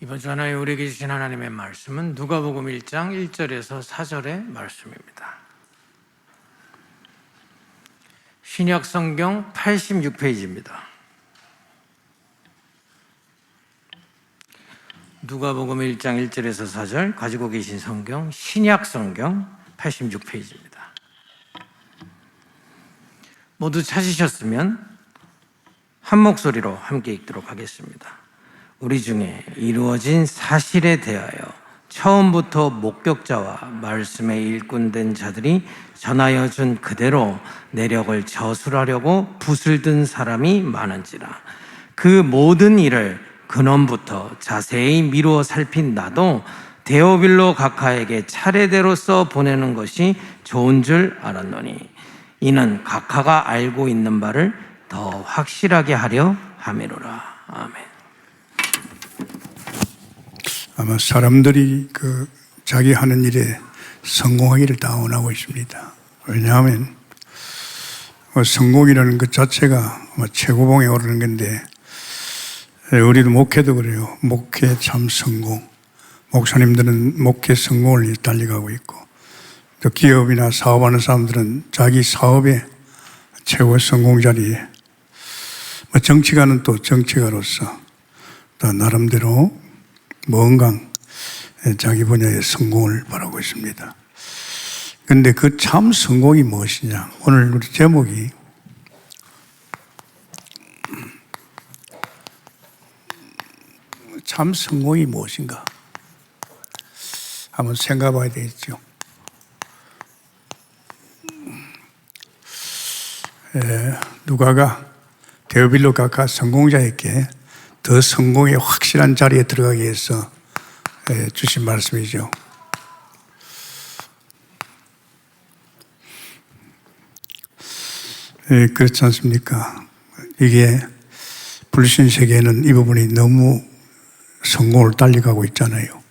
이번 주 하나님 우리에게 주신 하나님의 말씀은 누가복음 1장 1절에서 4절의 말씀입니다. 신약 성경 86페이지입니다. 누가복음 1장 1절에서 4절 가지고 계신 성경 신약 성경 86페이지입니다. 모두 찾으셨으면 한 목소리로 함께 읽도록 하겠습니다. 우리 중에 이루어진 사실에 대하여 처음부터 목격자와 말씀에 일꾼된 자들이 전하여 준 그대로 내력을 저술하려고 붓을 든 사람이 많은지라. 그 모든 일을 근원부터 자세히 미루어 살핀 나도 데오빌로 각하에게 차례대로 써 보내는 것이 좋은 줄 알았노니 이는 각하가 알고 있는 바를 더 확실하게 하려 함이로라. 아멘. 아마 사람들이 자기 하는 일에 성공하기를 다 원하고 있습니다. 왜냐하면 성공이라는 것 자체가 아마 최고봉에 오르는 건데, 우리도 목회도 그래요. 목회 참 성공. 목사님들은 목회 성공을 달려가고 있고, 또 기업이나 사업하는 사람들은 자기 사업의 최고 성공 자리에, 정치가는 또 정치가로서 또 나름대로 뭔가 자기 분야의 성공을 바라고 있습니다. 그런데 그 참 성공이 무엇이냐? 오늘 우리 제목이 참 성공이 무엇인가? 한번 생각해 봐야 되겠죠. 누가가 데오빌로 각하 성공자에게 더 성공의 확실한 자리에 들어가기 위해서 주신 말씀이죠. 그렇지 않습니까? 이게 불신 세계에는 이 부분이 너무 성공을 달려가고 있잖아요.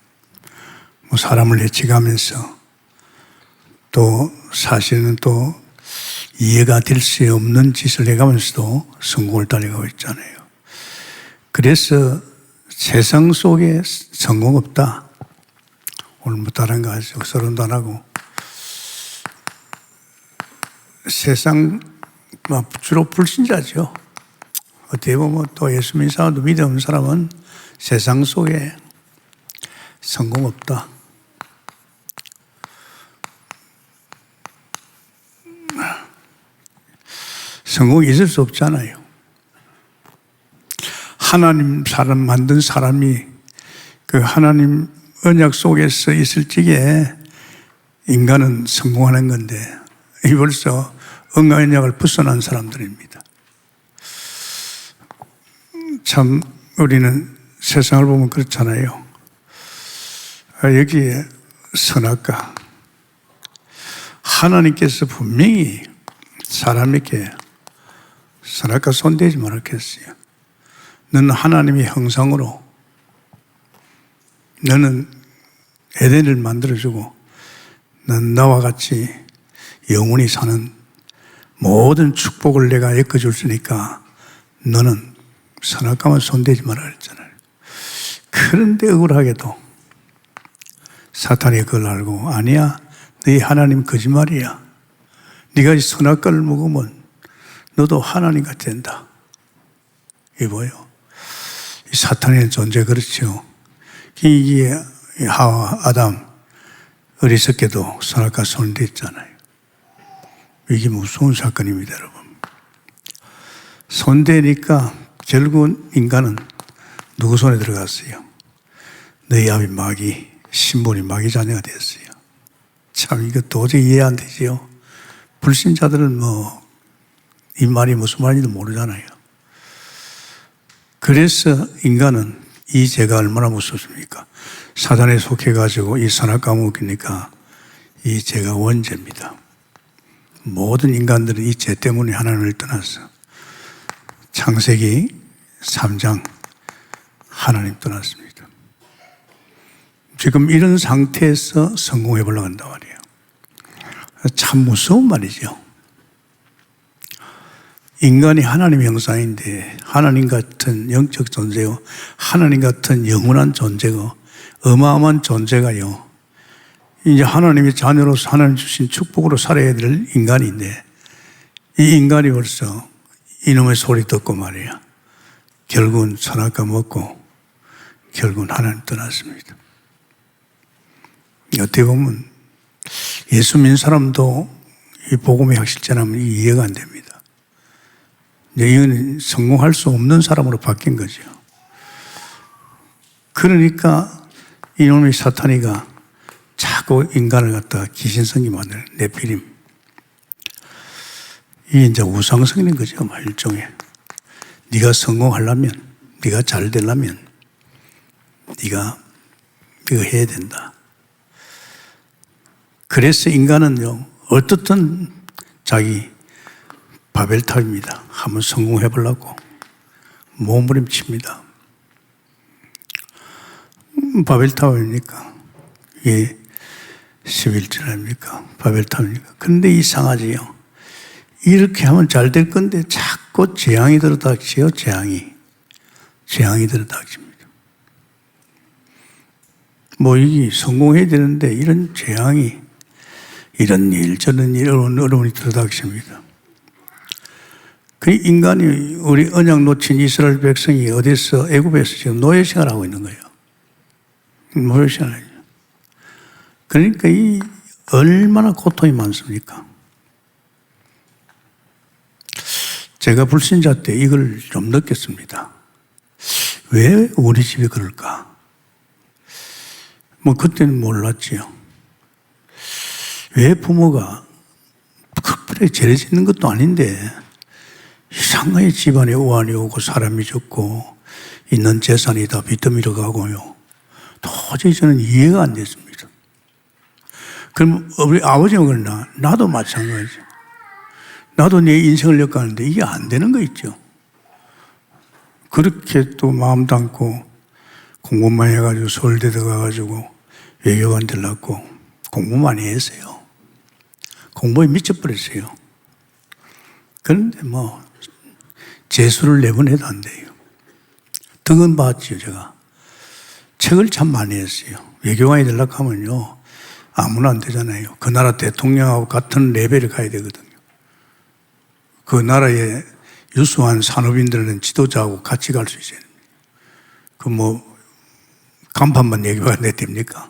사람을 해치가면서 또 사실은 또 이해가 될 수 없는 짓을 해가면서도 성공을 달려가고 있잖아요. 그래서 세상 속에 성공 없다. 오늘 뭐 다른 거 하죠. 서론도 안 하고. 세상, 주로 불신자죠. 어떻게 보면 또 예수 믿는 사람도 믿음 없는 사람은 세상 속에 성공 없다. 성공이 있을 수 없잖아요. 하나님 사람 만든 사람이 그 하나님 언약 속에서 있을 적에 인간은 성공하는 건데, 이 벌써 언약을 벗어난 사람들입니다. 참 우리는 세상을 보면 그렇잖아요. 여기에 선악과, 하나님께서 분명히 사람에게 선악과 손대지 말았겠어요. 너는 하나님의 형상으로 너는 에덴을 만들어주고 넌 나와 같이 영원히 사는 모든 축복을 내가 엮어줄 테니까 너는 선악과만 손대지 말아 그랬잖아요. 그런데 억울하게도 사탄이 그걸 알고, 아니야, 너희 하나님 거짓말이야. 네가 이 선악과를 먹으면 너도 하나님같이 된다. 이게 뭐예요? 이 사탄의 존재 그렇죠. 이게 하와, 아담 어리석게도 선악과 손을 댔잖아요. 이게 무서운 사건입니다, 여러분. 손대니까 결국은 인간은 누구 손에 들어갔어요? 너희 아비 마귀, 신분이 마귀 자녀가 됐어요. 참 이거 도저히 이해 안 되지요. 불신자들은 이 말이 무슨 말인지도 모르잖아요. 그래서 인간은 이 죄가 얼마나 무섭습니까? 사단에 속해가지고 이 선악과 먹으니까 이 죄가 원죄입니다. 모든 인간들은 이 죄 때문에 하나님을 떠났어. 창세기 3장 하나님 떠났습니다. 지금 이런 상태에서 성공해 보려고 한단 말이에요. 참 무서운 말이죠. 인간이 하나님의 형상인데 하나님 같은 영적 존재요, 하나님 같은 영원한 존재고 어마어마한 존재가요, 이제 하나님의 자녀로서 하나님 주신 축복으로 살아야 될 인간인데, 이 인간이 벌써 이놈의 소리 듣고 말이야, 결국은 선악과 먹고 결국은 하나님 떠났습니다. 어떻게 보면 예수 믿는 사람도 이 복음의 확실전하면 이해가 안 됩니다. 이건 성공할 수 없는 사람으로 바뀐 거죠. 그러니까 이놈의 사탄이가 자꾸 인간을 갖다가 귀신성이 만드는 네피림. 이게 이제 우상성인 거죠, 일종의. 네가 성공하려면, 네가 잘 되려면, 네가 이거 해야 된다. 그래서 인간은요, 어떻든 자기 바벨탑입니다. 한번 성공해 보려고 몸부림칩니다. 바벨탑입니까? 이게 11절 아닙니까? 바벨탑입니까? 그런데 이상하지요. 이렇게 하면 잘 될 건데 자꾸 재앙이 들어닥치요, 재앙이 들어닥칩니다. 뭐 이게 성공해야 되는데 이런 재앙이, 이런 일, 저런 일, 어려움이 들어닥칩니다. 그 인간이, 우리 언약 놓친 이스라엘 백성이 어디서, 애굽에서 지금 노예 생활하고 있는 거예요. 노예 생활이죠. 그러니까 이 얼마나 고통이 많습니까? 제가 불신자 때 이걸 좀 느꼈습니다. 왜 우리 집에 그럴까? 뭐 그때는 몰랐지요. 왜 부모가 특별히 죄를 짓는 것도 아닌데 이상하게 집안에 우환이 오고 사람이 죽고 있는 재산이 다 비더미로 가고요. 도저히 저는 이해가 안 됐습니다. 그럼 우리 아버지가 그러나 나도 마찬가지죠. 나도 내 인생을 엮어가는데 이게 안 되는 거 있죠. 그렇게 또 마음 담고 공부만 해가지고 서울대 들어가가지고 외교관 되려고 공부 많이 했어요. 공부에 미쳐버렸어요. 그런데 뭐 재수를 4번 해도 안 돼요. 덕은 봤지요, 제가. 책을 참 많이 했어요. 외교관이 되려고 하면요, 아무나 안 되잖아요. 그 나라 대통령하고 같은 레벨에 가야 되거든요. 그 나라의 유수한 산업인들은 지도자하고 같이 갈 수 있어요. 그 뭐 간판만 얘기가 내 됩니까?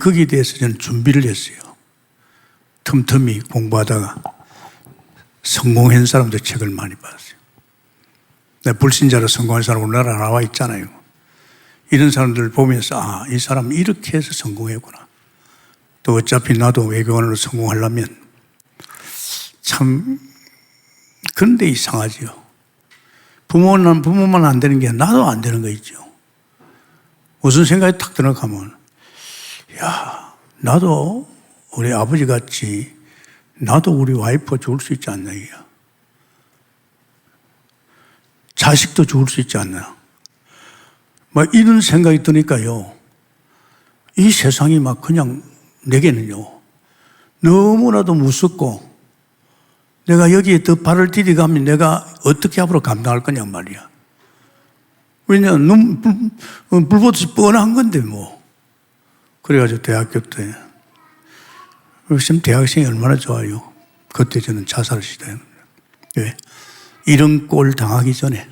거기에 대해서 저는 준비를 했어요. 틈틈이 공부하다가 성공한 사람들 책을 많이 봤어요. 불신자로 성공한 사람 우리나라 나와 있잖아요. 이런 사람들을 보면서 아, 이 사람 이렇게 해서 성공했구나. 또 어차피 나도 외교관으로 성공하려면 참, 그런데 이상하죠. 부모만 안 되는 게 나도 안 되는 거 있죠. 무슨 생각이 탁 들어가면, 야, 나도 우리 아버지 같이 나도 우리 와이프 죽을 수 있지 않나, 이게. 자식도 죽을 수 있지 않나. 막 이런 생각이 드니까요, 이 세상이 막 그냥 내게는요, 너무나도 무섭고, 내가 여기에 더 발을 디디가면 내가 어떻게 앞으로 감당할 거냐 말이야. 왜냐하면 불보듯이 뻔한 건데 뭐. 그래가지고 대학교 때, 지금 대학생이 얼마나 좋아요. 그때 저는 자살을 시도했는데. 왜? 이런 꼴 당하기 전에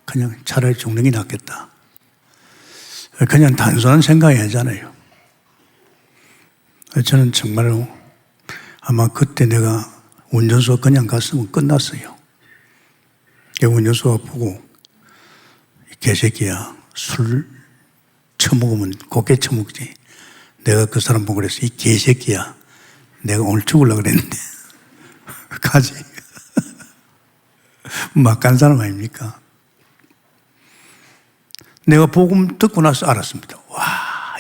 그냥 차라리 죽는 게 낫겠다. 그냥 단순한 생각이 아니잖아요. 저는 정말로 아마 그때 내가 운전수가 그냥 갔으면 끝났어요. 운전수가 보고, 개새끼야, 술 처먹으면 곱게 처먹지. 내가 그 사람 보고 그랬어. 이 개새끼야, 내가 오늘 죽으려고 그랬는데 가지. 막 간 사람 아닙니까? 내가 복음 듣고 나서 알았습니다. 와,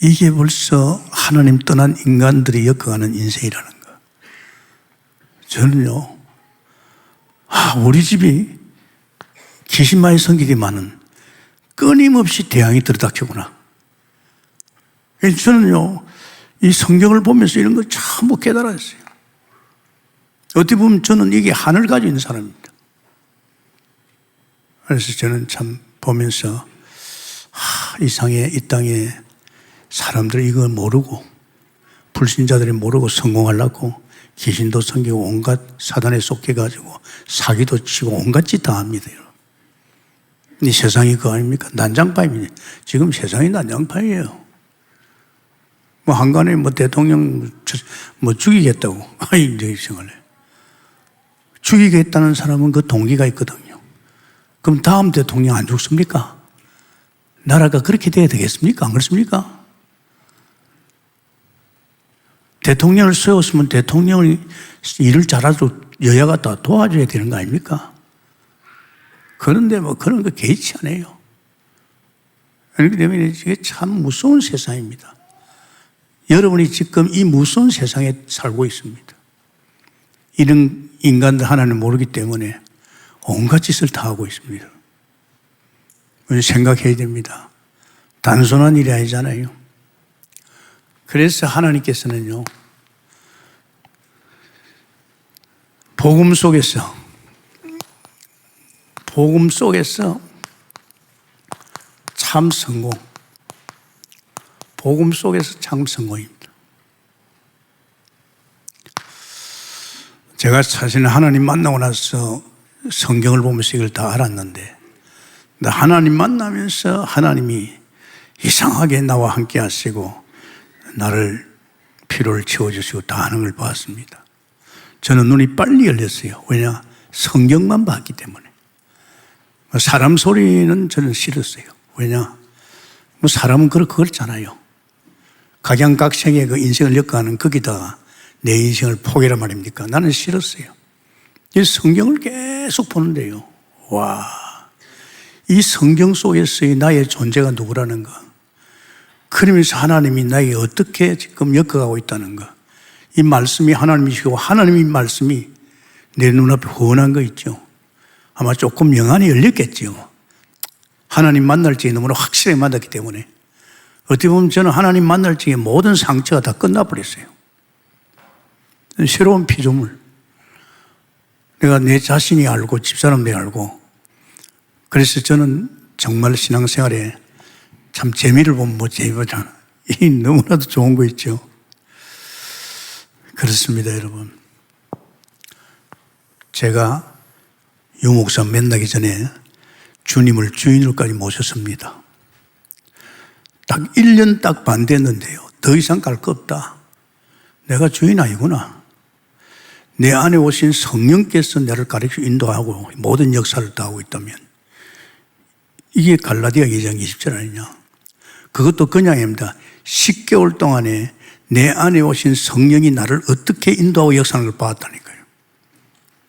이게 벌써 하나님 떠난 인간들이 엮어가는 인생이라는 거. 저는요, 우리 집이 귀신 많이 성기지만은 끊임없이 대항이 들어닥치구나. 저는요, 이 성경을 보면서 이런 걸 전부 깨달았어요. 어떻게 보면 저는 이게 하늘 가지고 있는 사람입니다. 그래서 저는 참 보면서 이 땅에 사람들이 이걸 모르고 불신자들이 모르고 성공하려고 귀신도 섬기고 온갖 사단에 속해가지고 사기도 치고 온갖 짓 다 합니다. 이 세상이 그거 아닙니까? 난장판입니다. 지금 세상이 난장판이에요. 뭐 한간에 뭐 대통령 뭐 죽이겠다고. 아이, 내 생각에. 죽이겠다는 사람은 그 동기가 있거든요. 그럼 다음 대통령 안 죽습니까? 나라가 그렇게 돼야 되겠습니까? 안 그렇습니까? 대통령을 세웠으면 대통령을 일을 잘하도록 여야가 다 도와줘야 되는 거 아닙니까? 그런데 뭐 그런 거 개의치 않아요. 그렇기 때문에 이게 참 무서운 세상입니다. 여러분이 지금 이 무서운 세상에 살고 있습니다. 이런 인간들 하나는 모르기 때문에 온갖 짓을 다 하고 있습니다. 생각해야 됩니다. 단순한 일이 아니잖아요. 그래서 하나님께서는요, 복음 속에서 참 성공, 복음 속에서 참 성공입니다. 제가 사실은 하나님 만나고 나서 성경을 보면서 이걸 다 알았는데, 하나님 만나면서 하나님이 이상하게 나와 함께 하시고 나를 피로를 채워주시고 다 하는 걸 봤습니다. 저는 눈이 빨리 열렸어요. 왜냐? 성경만 봤기 때문에. 사람 소리는 저는 싫었어요. 왜냐? 뭐 사람은 그렇잖아요. 각양각색의 그 인생을 엮어가는 거기다가 내 인생을 포기란 말입니까? 나는 싫었어요. 이 성경을 계속 보는데요. 와, 이 성경 속에서의 나의 존재가 누구라는가? 그러면서 하나님이 나에게 어떻게 지금 엮어가고 있다는 거. 이 말씀이 하나님이시고 하나님의 말씀이 내 눈앞에 훤한 거 있죠. 아마 조금 영안이 열렸겠죠. 하나님 만날 적에 너무나 확실하게 만났기 때문에 어떻게 보면 저는 하나님 만날 적에 모든 상처가 다 끝나버렸어요. 새로운 피조물. 내가 내 자신이 알고 집사람들이 알고 그래서 저는 정말 신앙생활에 참 재미를 보면 뭐 재미보잖아. 이 너무나도 좋은 거 있죠. 그렇습니다, 여러분. 제가 유 목사 만나기 전에 주님을 주인으로까지 모셨습니다. 딱 1년 딱 반대했는데요. 더 이상 갈 거 없다. 내가 주인 아니구나. 내 안에 오신 성령께서 나를 가르쳐 인도하고 모든 역사를 다 하고 있다면 이게 갈라디아 2장 20절 아니냐. 그것도 그냥 아닙니다. 10개월 동안에 내 안에 오신 성령이 나를 어떻게 인도하고 역사하는 걸 봤다니까요.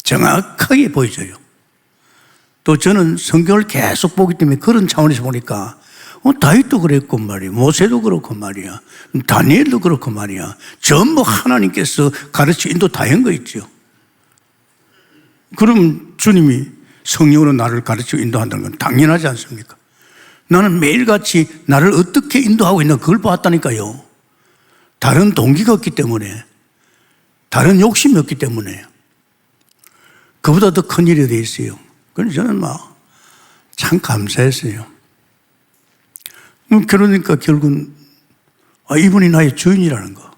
정확하게 보여줘요. 또 저는 성경을 계속 보기 때문에 그런 차원에서 보니까 다윗도 그랬고 말이야. 모세도 그렇고 말이야. 다니엘도 그렇고 말이야. 전부 하나님께서 가르쳐 인도 다 한 거 있죠. 그럼 주님이 성령으로 나를 가르쳐 인도한다는 건 당연하지 않습니까? 나는 매일같이 나를 어떻게 인도하고 있나 그걸 봤다니까요. 다른 동기가 없기 때문에, 다른 욕심이 없기 때문에 그보다 더 큰 일이 돼 있어요. 그래서 저는 참 감사했어요. 그러니까 결국은 이분이 나의 주인이라는 거.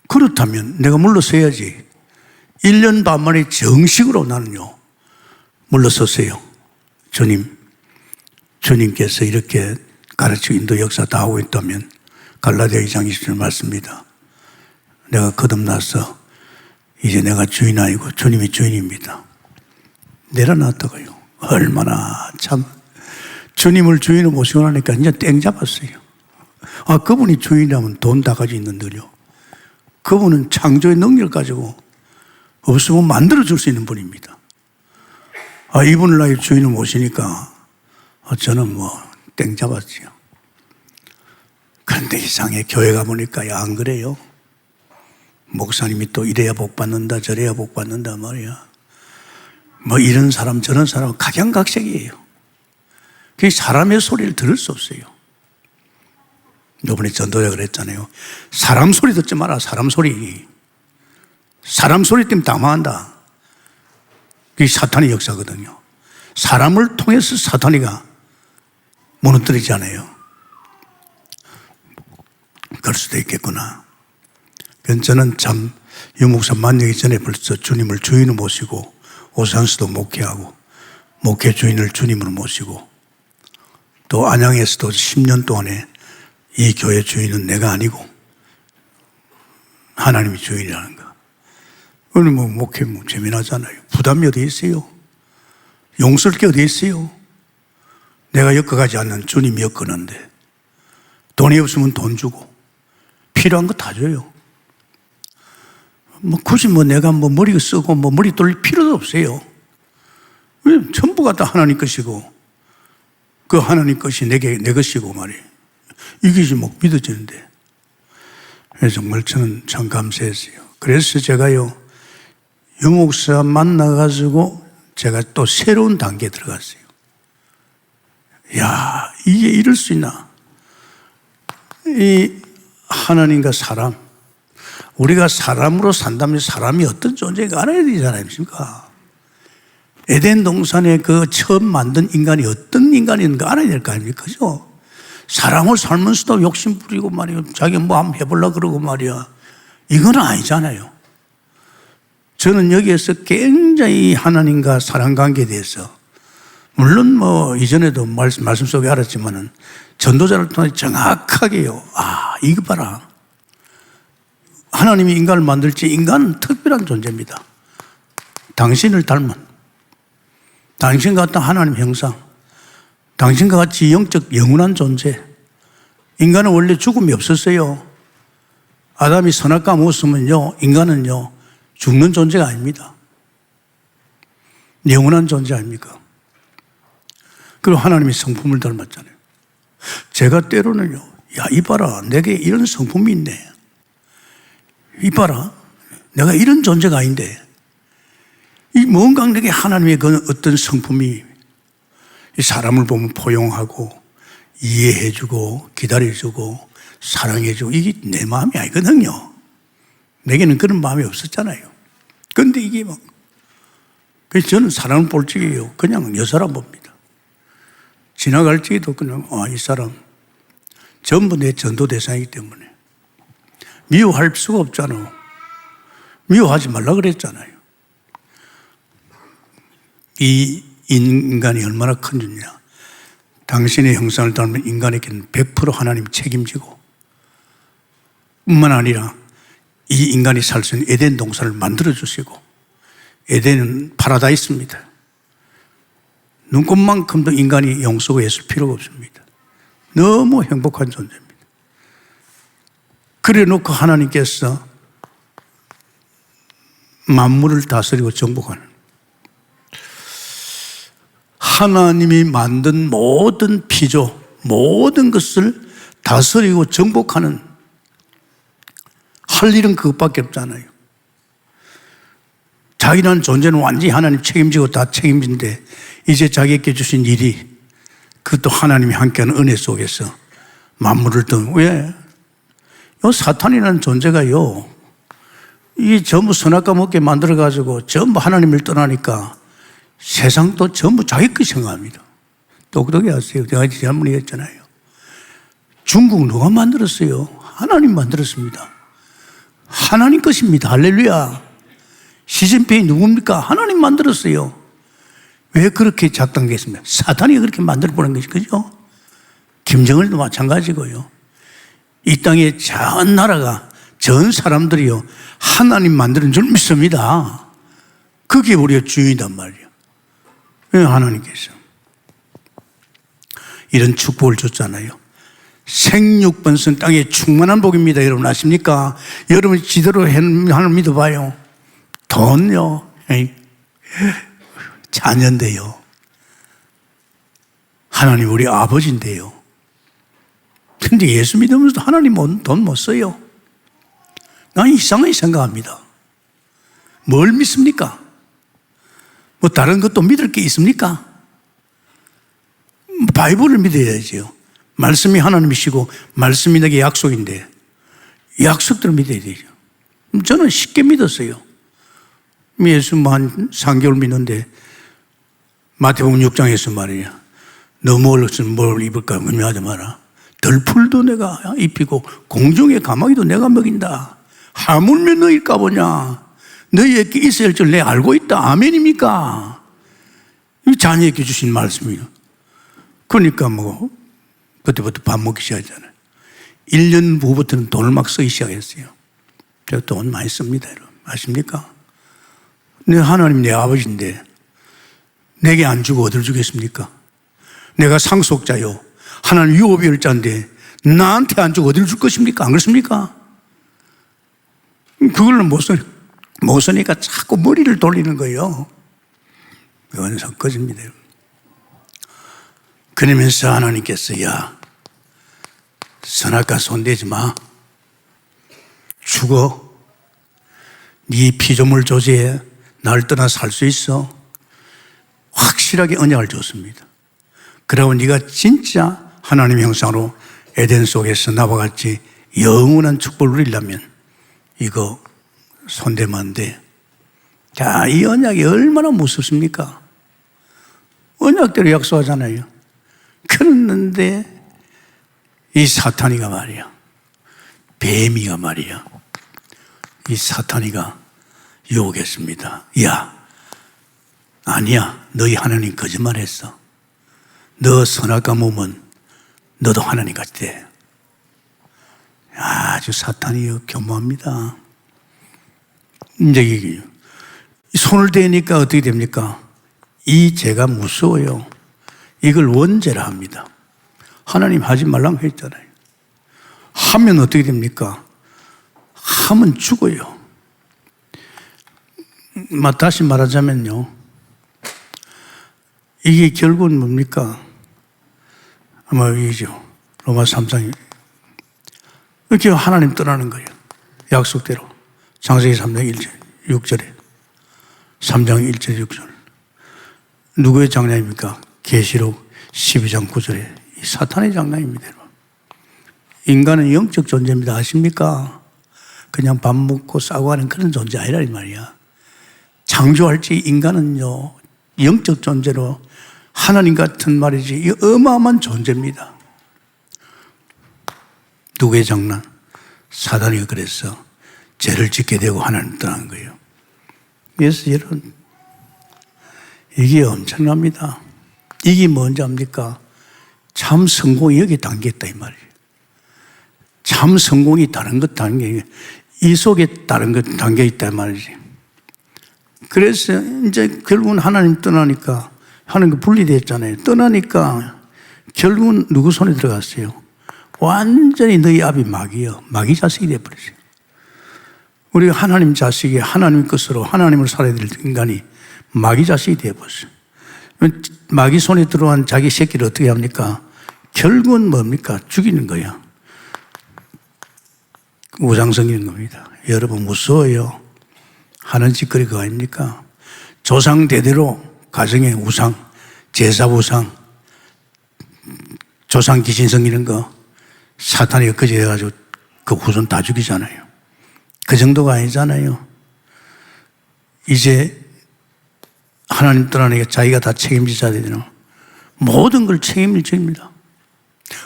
그렇다면 내가 물러서야지. 1년 반 만에 정식으로 나는요 물러섰어요. 주님께서 이렇게 가르치고 인도 역사 다 하고 있다면 갈라디아 2장 20절 말씀입니다. 내가 거듭나서 이제 내가 주인 아니고 주님이 주인입니다. 내려놨다가요. 얼마나 참 주님을 주인으로 모시고 나니까 이제 땡 잡았어요. 그분이 주인이라면 돈 다 가지고 있는데요. 그분은 창조의 능력을 가지고 없으면 만들어줄 수 있는 분입니다. 이분을 나의 주인으로 모시니까 저는 땡 잡았지요. 그런데 이상해. 교회 가보니까 안 그래요. 목사님이 또 이래야 복 받는다 저래야 복 받는다 말이야. 이런 사람 저런 사람 각양각색이에요. 그 사람의 소리를 들을 수 없어요. 이번에 전도자 그랬잖아요. 사람 소리 듣지 마라. 사람 소리. 사람 소리 때문에 당황한다. 그게 사탄의 역사거든요. 사람을 통해서 사탄이가 무너뜨리잖아요. 그럴 수도 있겠구나. 그건 저는 참 유목사 만나기 전에 벌써 주님을 주인으로 모시고 오산수도 목회하고 목회 주인을 주님으로 모시고 또 안양에서도 10년 동안에 이 교회 주인은 내가 아니고 하나님이 주인이라는 거. 오늘 뭐 목회 재미나잖아요. 부담이 어디 있어요? 용서할 게 어디 있어요? 내가 엮어가지 않는 주님이 엮어는데 돈이 없으면 돈 주고 필요한 거 다 줘요. 뭐 굳이 뭐 내가 뭐 머리 쓰고 뭐 머리 돌릴 필요도 없어요. 전부가 다 하나님 것이고 그 하나님 것이 내 것이고 말이에요. 이게 뭐 믿어지는데. 정말 저는 참 감사했어요. 그래서 제가요, 유목사 만나가지고 제가 또 새로운 단계에 들어갔어요. 야, 이게 이럴 수 있나? 이 하나님과 사람, 우리가 사람으로 산다면 사람이 어떤 존재인가 알아야 되잖아요. 에덴 동산에 그 처음 만든 인간이 어떤 인간인가 알아야 될 거 아닙니까? 그죠? 사람을 살면서도 욕심 부리고 말이야. 자기 뭐 한번 해보려고 그러고 말이야. 이건 아니잖아요. 저는 여기에서 굉장히 하나님과 사람 관계에 대해서 물론 뭐 이전에도 말씀 속에 알았지만은 전도자를 통해 정확하게요. 아, 이거 봐라. 하나님이 인간을 만들 때 인간은 특별한 존재입니다. 당신을 닮은, 당신 같은 하나님 형상, 당신과 같이 영적 영원한 존재. 인간은 원래 죽음이 없었어요. 아담이 선악과 먹었으면요, 인간은요, 죽는 존재가 아닙니다. 영원한 존재 아닙니까? 그리고 하나님이 성품을 닮았잖아요. 제가 때로는요, 야, 이봐라, 내게 이런 성품이 있네. 이봐라, 내가 이런 존재가 아닌데, 이 뭔가 내게 하나님의 그 어떤 성품이 이 사람을 보면 포용하고 이해해주고 기다려주고 사랑해주고 이게 내 마음이 아니거든요. 내게는 그런 마음이 없었잖아요. 그런데 이게 막, 그래서 저는 사람을 볼 적에요, 그냥 여사람 봅니다. 지나갈 적에도 그냥, 아, 이 사람 전부 내 전도 대상이기 때문에 미워할 수가 없잖아. 미워하지 말라 그랬잖아요. 이 인간이 얼마나 큰 존재냐. 당신의 형상을 닮은 인간에게는 100% 하나님이 책임지고 뿐만 아니라 이 인간이 살 수 있는 에덴 동산을 만들어주시고 에덴은 파라다이스입니다. 눈곱만큼도 인간이 영속에 있을 필요가 없습니다. 너무 행복한 존재입니다. 그래 놓고 하나님께서 만물을 다스리고 정복하는 하나님이 만든 모든 피조, 모든 것을 다스리고 정복하는 할 일은 그것밖에 없잖아요. 자기라는 존재는 완전히 하나님 책임지고 다 책임진데 이제 자기에게 주신 일이 그것도 하나님이 함께하는 은혜 속에서 만물을 왜? 요 사탄이라는 존재가요, 이 전부 선악과 먹게 만들어가지고 전부 하나님을 떠나니까 세상도 전부 자기 것 생각합니다. 똑똑히 하세요. 제가 잘못 얘기했잖아요. 중국 누가 만들었어요? 하나님 만들었습니다. 하나님 것입니다. 할렐루야. 시진핑이 누굽니까? 하나님 만들었어요. 왜 그렇게 작당했습니까? 사탄이 그렇게 만들어보는 것이, 그죠? 김정은도 마찬가지고요. 이 땅에 전 나라가, 전 사람들이요, 하나님 만드는 줄 믿습니다. 그게 우리의 주인이단 말이에요. 왜 하나님께서 이런 축복을 줬잖아요. 생육번성 땅에 충만한 복입니다. 여러분 아십니까? 여러분 지대로 하나님 믿어봐요. 돈요, 자녀인데요. 하나님 우리 아버지인데요. 근데 예수 믿으면서도 하나님 돈 못 써요. 난 이상하게 생각합니다. 뭘 믿습니까? 뭐 다른 것도 믿을 게 있습니까? 바이블을 믿어야죠. 말씀이 하나님이시고 말씀이 내게 약속인데 약속들을 믿어야 되죠. 저는 쉽게 믿었어요. 예수 한 3개월 믿는데 마태복음 6장에서 말이야. 너 뭘 입을까 고민하지 마라. 덜풀도 내가 입히고 공중의 가마귀도 내가 먹인다. 하물며 너일까 보냐. 너희에게 있어야 할 줄 내가 알고 있다. 아멘입니까? 이 자녀에게 주신 말씀이에요. 그러니까 뭐 그때부터 밥 먹기 시작하잖아요. 1년 후부터는 돈을 막 쓰기 시작했어요. 제가 돈 많이 씁니다. 여러분. 아십니까? 내 하나님 내 아버지인데 내게 안 주고 어딜 주겠습니까? 내가 상속자요. 하나님 유업일자인데 나한테 안 주고 어딜 줄 것입니까? 안 그렇습니까? 그걸로 못 쓰니까 자꾸 머리를 돌리는 거예요. 그건 섞어집니다. 그러면서 하나님께서 야 선악과 손대지 마. 죽어. 네 피조물 조제에 날 떠나 살 수 있어. 확실하게 언약을 줬습니다. 그러고 네가 진짜 하나님의 형상으로 에덴 속에서 나와 같이 영원한 축복을 누리려면 이거 손대면 안 돼. 자, 이 언약이 얼마나 무섭습니까? 언약대로 약속하잖아요. 그랬는데 이 사탄이가 말이야. 뱀이가 말이야. 이 사탄이가 유혹했습니다. 야, 아니야. 너희 하나님 거짓말했어. 너 선악과 몸은 너도 하나님 같이 돼. 아주 사탄이 교묘합니다. 이제 이게 손을 대니까 어떻게 됩니까? 이 죄가 무서워요. 이걸 원죄라 합니다. 하나님 하지 말라고 했잖아요. 하면 어떻게 됩니까? 하면 죽어요. 다시 말하자면요. 이게 결국은 뭡니까? 아마 이죠. 로마 3장. 이렇게 하나님 떠나는 거예요. 약속대로. 창세기 3장 1절, 6절에. 3장 1절, 6절. 누구의 장난입니까? 계시록 12장 9절에. 이 사탄의 장난입니다. 인간은 영적 존재입니다. 아십니까? 그냥 밥 먹고 싸고 하는 그런 존재 아니라 이 말이야. 창조할지 인간은요, 영적 존재로 하나님 같은 말이지, 이 어마어마한 존재입니다. 누구의 장난? 사단이 그래서 죄를 짓게 되고 하나님 떠난 거예요. 그래서 여러분, 이게 엄청납니다. 이게 뭔지 압니까? 참 성공이 여기 담겼다 이 말이에요. 참 성공이 다른 것 담겨, 이 속에 다른 것 담겨 있다 이 말이지. 그래서 이제 결국은 하나님 떠나니까 하나님과 분리됐잖아요. 떠나니까 결국은 누구 손에 들어갔어요? 완전히 너희 아비 마귀요. 마귀 자식이 되어버렸어요. 우리가 하나님 자식이 하나님 것으로 하나님을 살아야 될 인간이 마귀 자식이 되어버렸어요. 마귀 손에 들어간 자기 새끼를 어떻게 합니까? 결국은 뭡니까? 죽이는 거예요. 우상성기는 겁니다. 여러분 무서워요. 하는 짓거리 그거 아닙니까? 조상 대대로 가정의 우상, 제사 우상, 조상 귀신 섬기는 거 사탄이 엊그제 해가지고 그 후손 다 죽이잖아요. 그 정도가 아니잖아요. 이제 하나님 떠나니까 자기가 다 책임지자 되는 모든 걸 책임질 줄입니다.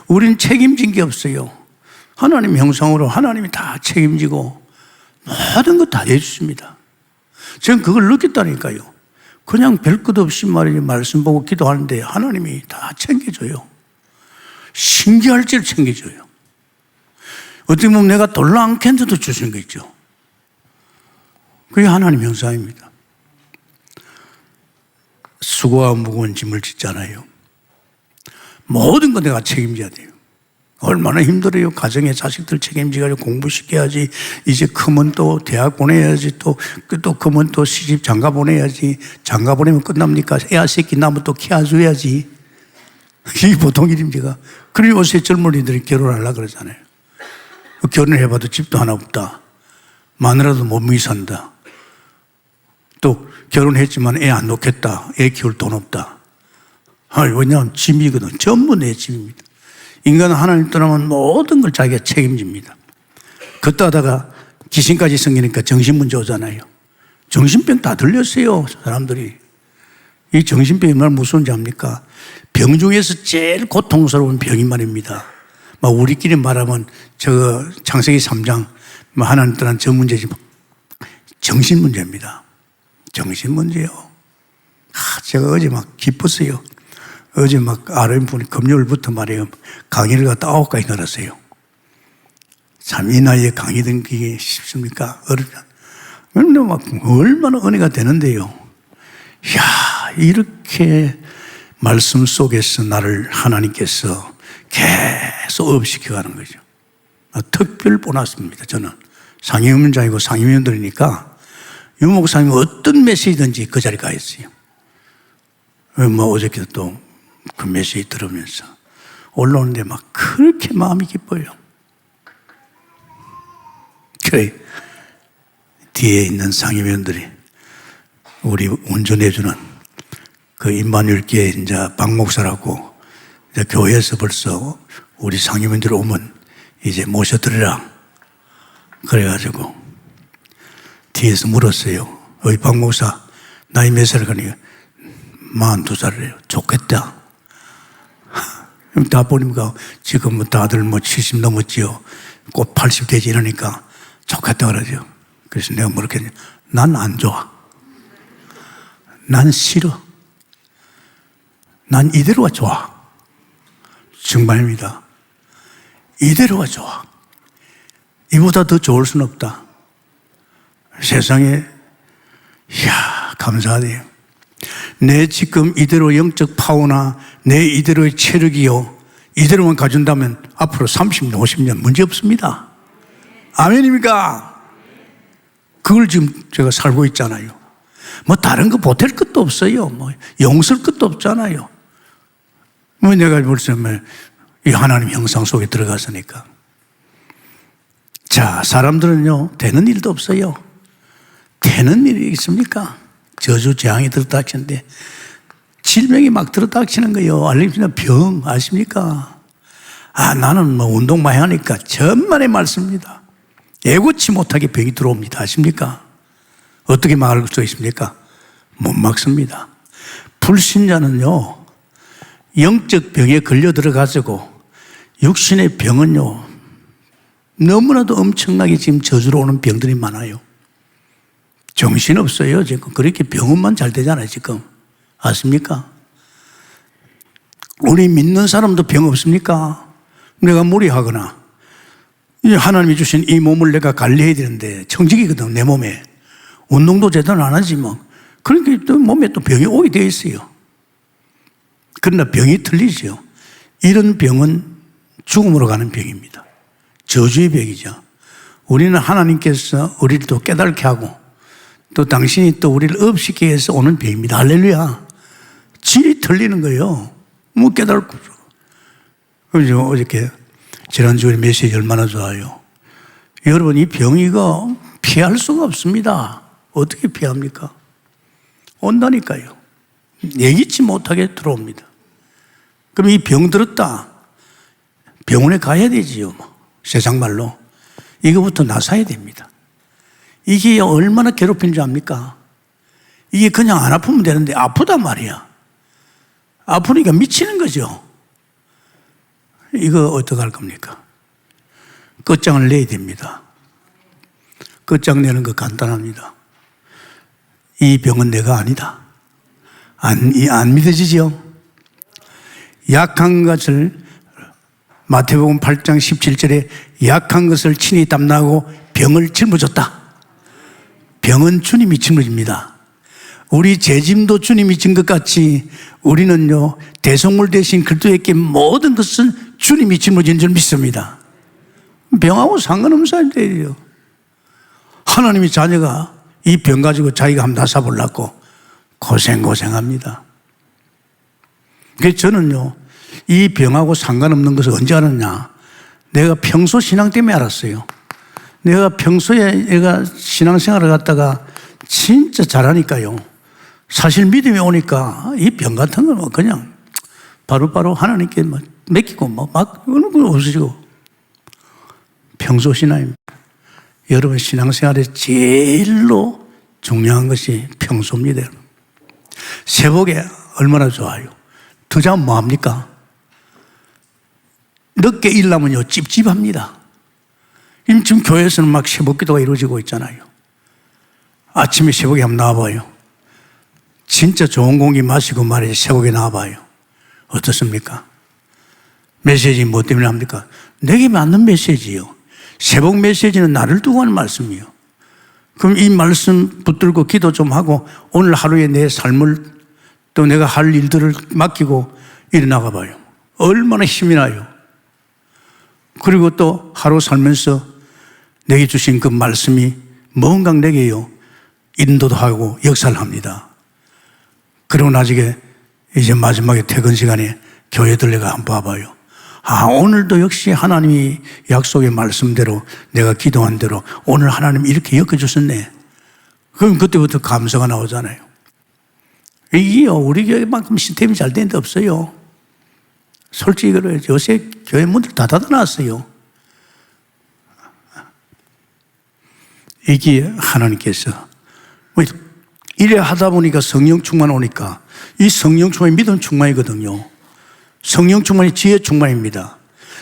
우리는 책임진 게 없어요. 하나님 형상으로 하나님이 다 책임지고 모든 거 다 해주십니다. 저는 그걸 느꼈다니까요. 그냥 별 것 없이 말이지 말씀 보고 기도하는데 하나님이 다 챙겨줘요. 신기할 대로 챙겨줘요. 어떻게 보면 내가 돌로 안 캔데도 주시는 거 있죠. 그게 하나님 형상입니다. 수고와 무거운 짐을 짓잖아요. 모든 거 내가 책임져야 돼요. 얼마나 힘들어요. 가정에 자식들 책임지가지고 공부시켜야지. 이제 크면 또 대학 보내야지. 또 크면 또 시집 장가 보내야지. 장가 보내면 끝납니까? 애 새끼 나면 또 키워줘야지. 이게 보통 일입니까? 그리고 요새 젊은이들이 결혼하려고 그러잖아요. 결혼해봐도 집도 하나 없다. 마누라도 못 먹이 산다. 또 결혼했지만 애 안 놓겠다. 애 키울 돈 없다. 왜냐하면 짐이거든. 전부 내 짐입니다. 인간은 하나님 떠나면 모든 걸 자기가 책임집니다. 그때 하다가 귀신까지 생기니까 정신문제 오잖아요. 정신병 다 들렸어요, 사람들이. 이 정신병이 얼마나 무서운지 압니까? 병 중에서 제일 고통스러운 병이 말입니다. 막 우리끼리 말하면 저 창세기 3장 하나님 떠난 저 문제지. 정신 문제입니다. 정신 문제요. 제가 어제 막 기뻤어요. 어제 막 RM분이 금요일부터 말이에요. 강의를 갖다 9가지 늘었어요. 참 이 나이에 강의 듣기 쉽습니까? 어렵잖아요. 그런데 막 얼마나 은혜가 되는데요. 이야, 이렇게 말씀 속에서 나를 하나님께서 계속 업시켜가는 거죠. 특별 보너스입니다. 저는 상임위원장이고 상임위원들이니까 유 목사님이 어떤 메시지든지 그 자리에 가 있어요. 뭐 어저께도 또 그 메시지 들으면서 올라오는데 막 그렇게 마음이 기뻐요. 그래, 뒤에 있는 상임위원들이 우리 운전해주는 그 임마누엘 교회 이제 박 목사라고 이제 교회에서 벌써 우리 상임위원들 오면 이제 모셔드리라. 그래가지고 뒤에서 물었어요. 어이 박 목사 나이 몇 살 가니까 42살이래요. 좋겠다. 다 보니까 지금 뭐 다들 뭐 70 넘었지요. 곧 80 되지 이러니까 좋겠다 그러죠. 그래서 내가 뭐렇게 했냐. 난 안 좋아. 난 싫어. 난 이대로가 좋아. 정말입니다. 이대로가 좋아. 이보다 더 좋을 수는 없다. 세상에, 이야, 감사하네요. 내 지금 이대로 영적 파워나 내 이대로의 체력이요, 이대로만 가진다면 앞으로 30년, 50년 문제 없습니다. 아멘입니까? 그걸 지금 제가 살고 있잖아요. 뭐 다른 거 보탤 것도 없어요. 뭐 용서할 것도 없잖아요. 뭐 내가 벌써 이 하나님 형상 속에 들어갔으니까. 자, 사람들은요, 되는 일도 없어요. 되는 일이 있습니까? 저주 재앙이 들어닥치는데 질병이 막 들어닥치는 거예요. 알립니다. 병 아십니까? 아, 나는 뭐 운동 많이 하니까 천만의 말씀입니다. 예고치 못하게 병이 들어옵니다. 아십니까? 어떻게 막을 수 있습니까? 못 막습니다. 불신자는요, 영적 병에 걸려 들어가지고 육신의 병은요, 너무나도 엄청나게 지금 저주로 오는 병들이 많아요. 정신없어요. 지금 그렇게 병원만 잘 되잖아요. 지금 아십니까? 우리 믿는 사람도 병 없습니까? 내가 무리하거나 하나님이 주신 이 몸을 내가 관리해야 되는데 청직이거든. 내 몸에 운동도 제대로 안 하지 뭐. 그러니까 또 몸에 또 병이 오게 되어 있어요. 그러나 병이 틀리죠. 이런 병은 죽음으로 가는 병입니다. 저주의 병이죠. 우리는 하나님께서 우리를 또 깨닫게 하고 또 당신이 또 우리를 업시키기 위해서 오는 병입니다. 할렐루야. 질이 틀리는 거예요. 뭐 깨달을 거죠. 그죠? 어저께 지난주에 메시지 얼마나 좋아요. 여러분, 이 병이 이거 피할 수가 없습니다. 어떻게 피합니까? 온다니까요. 예기치 못하게 들어옵니다. 그럼 이 병 들었다. 병원에 가야 되지요. 뭐. 세상 말로. 이거부터 나서야 됩니다. 이게 얼마나 괴롭힌 줄 압니까? 이게 그냥 안 아프면 되는데 아프단 말이야. 아프니까 미치는 거죠. 이거 어떡할 겁니까? 끝장을 내야 됩니다. 끝장 내는 거 간단합니다. 이 병은 내가 아니다. 안 믿어지죠? 약한 것을 마태복음 8장 17절에 약한 것을 친히 담당하고 병을 짊어졌다. 병은 주님이 짊어집니다. 우리 죄짐도 주님이 진 것 같이 우리는요, 대속물 대신 그리스도에게 모든 것은 주님이 짊어진 줄 믿습니다. 병하고 상관없는 사람들이에요. 하나님의 자녀가 이 병 가지고 자기가 한번 나서보려고 고생합니다. 그래서 저는요, 이 병하고 상관없는 것을 언제 알았냐? 내가 평소 신앙 때문에 알았어요. 내가 평소에 내가 신앙생활을 갖다가 진짜 잘하니까요. 사실 믿음이 오니까 이 병 같은 건 뭐 그냥 바로바로 하나님께 맡기고 막 어느 건 없어지고. 평소 신앙입니다. 여러분 신앙생활에 제일로 중요한 것이 평소입니다. 새벽에 얼마나 좋아요. 더 자면 뭐합니까? 늦게 일어나면요 찝찝합니다. 지금 교회에서는 막 새벽 기도가 이루어지고 있잖아요. 아침에 새벽에 한번 나와봐요. 진짜 좋은 공기 마시고 말이지 새벽에 나와봐요. 어떻습니까? 메시지 뭐 때문에 합니까? 내게 맞는 메시지요. 새벽 메시지는 나를 두고 하는 말씀이요. 그럼 이 말씀 붙들고 기도 좀 하고 오늘 하루에 내 삶을 또 내가 할 일들을 맡기고 일어나가 봐요. 얼마나 힘이 나요. 그리고 또 하루 살면서 내게 주신 그 말씀이 뭔가 내게요 인도도 하고 역사를 합니다. 그리고 나중에 이제 마지막에 퇴근 시간에 교회 들려가 한번 봐봐요. 아, 오늘도 역시 하나님이 약속의 말씀대로 내가 기도한 대로 오늘 하나님 이렇게 엮어주셨네. 그럼 그때부터 감사가 나오잖아요. 이게요, 우리 교회만큼 시스템이 잘 된 데 없어요. 솔직히 그래요. 요새 교회 문들 다 닫아놨어요. 이게 하나님께서 이래 하다 보니까 성령 충만 오니까 이 성령 충만이 믿음 충만이거든요. 성령 충만이 지혜 충만입니다.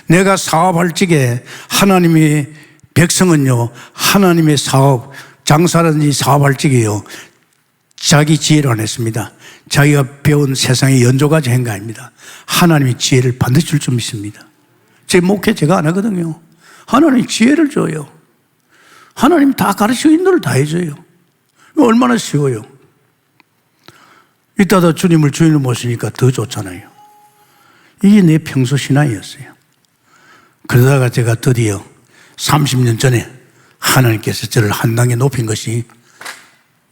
내가 사업할 적에 하나님의 백성은요, 하나님의 사업, 장사라든지 사업할 적에요, 자기 지혜를 안 했습니다. 자기가 배운 세상의 연조가지 한 거 아닙니다. 하나님의 지혜를 반드시 줄 줄 믿습니다. 제 목회 제가 안 하거든요. 하나님이 지혜를 줘요. 하나님 다 가르치고 인도를 다 해줘요. 얼마나 쉬워요. 이따가 주님을 주인으로 모시니까 더 좋잖아요. 이게 내 평소 신앙이었어요. 그러다가 제가 드디어 30년 전에 하나님께서 저를 한 단계 높인 것이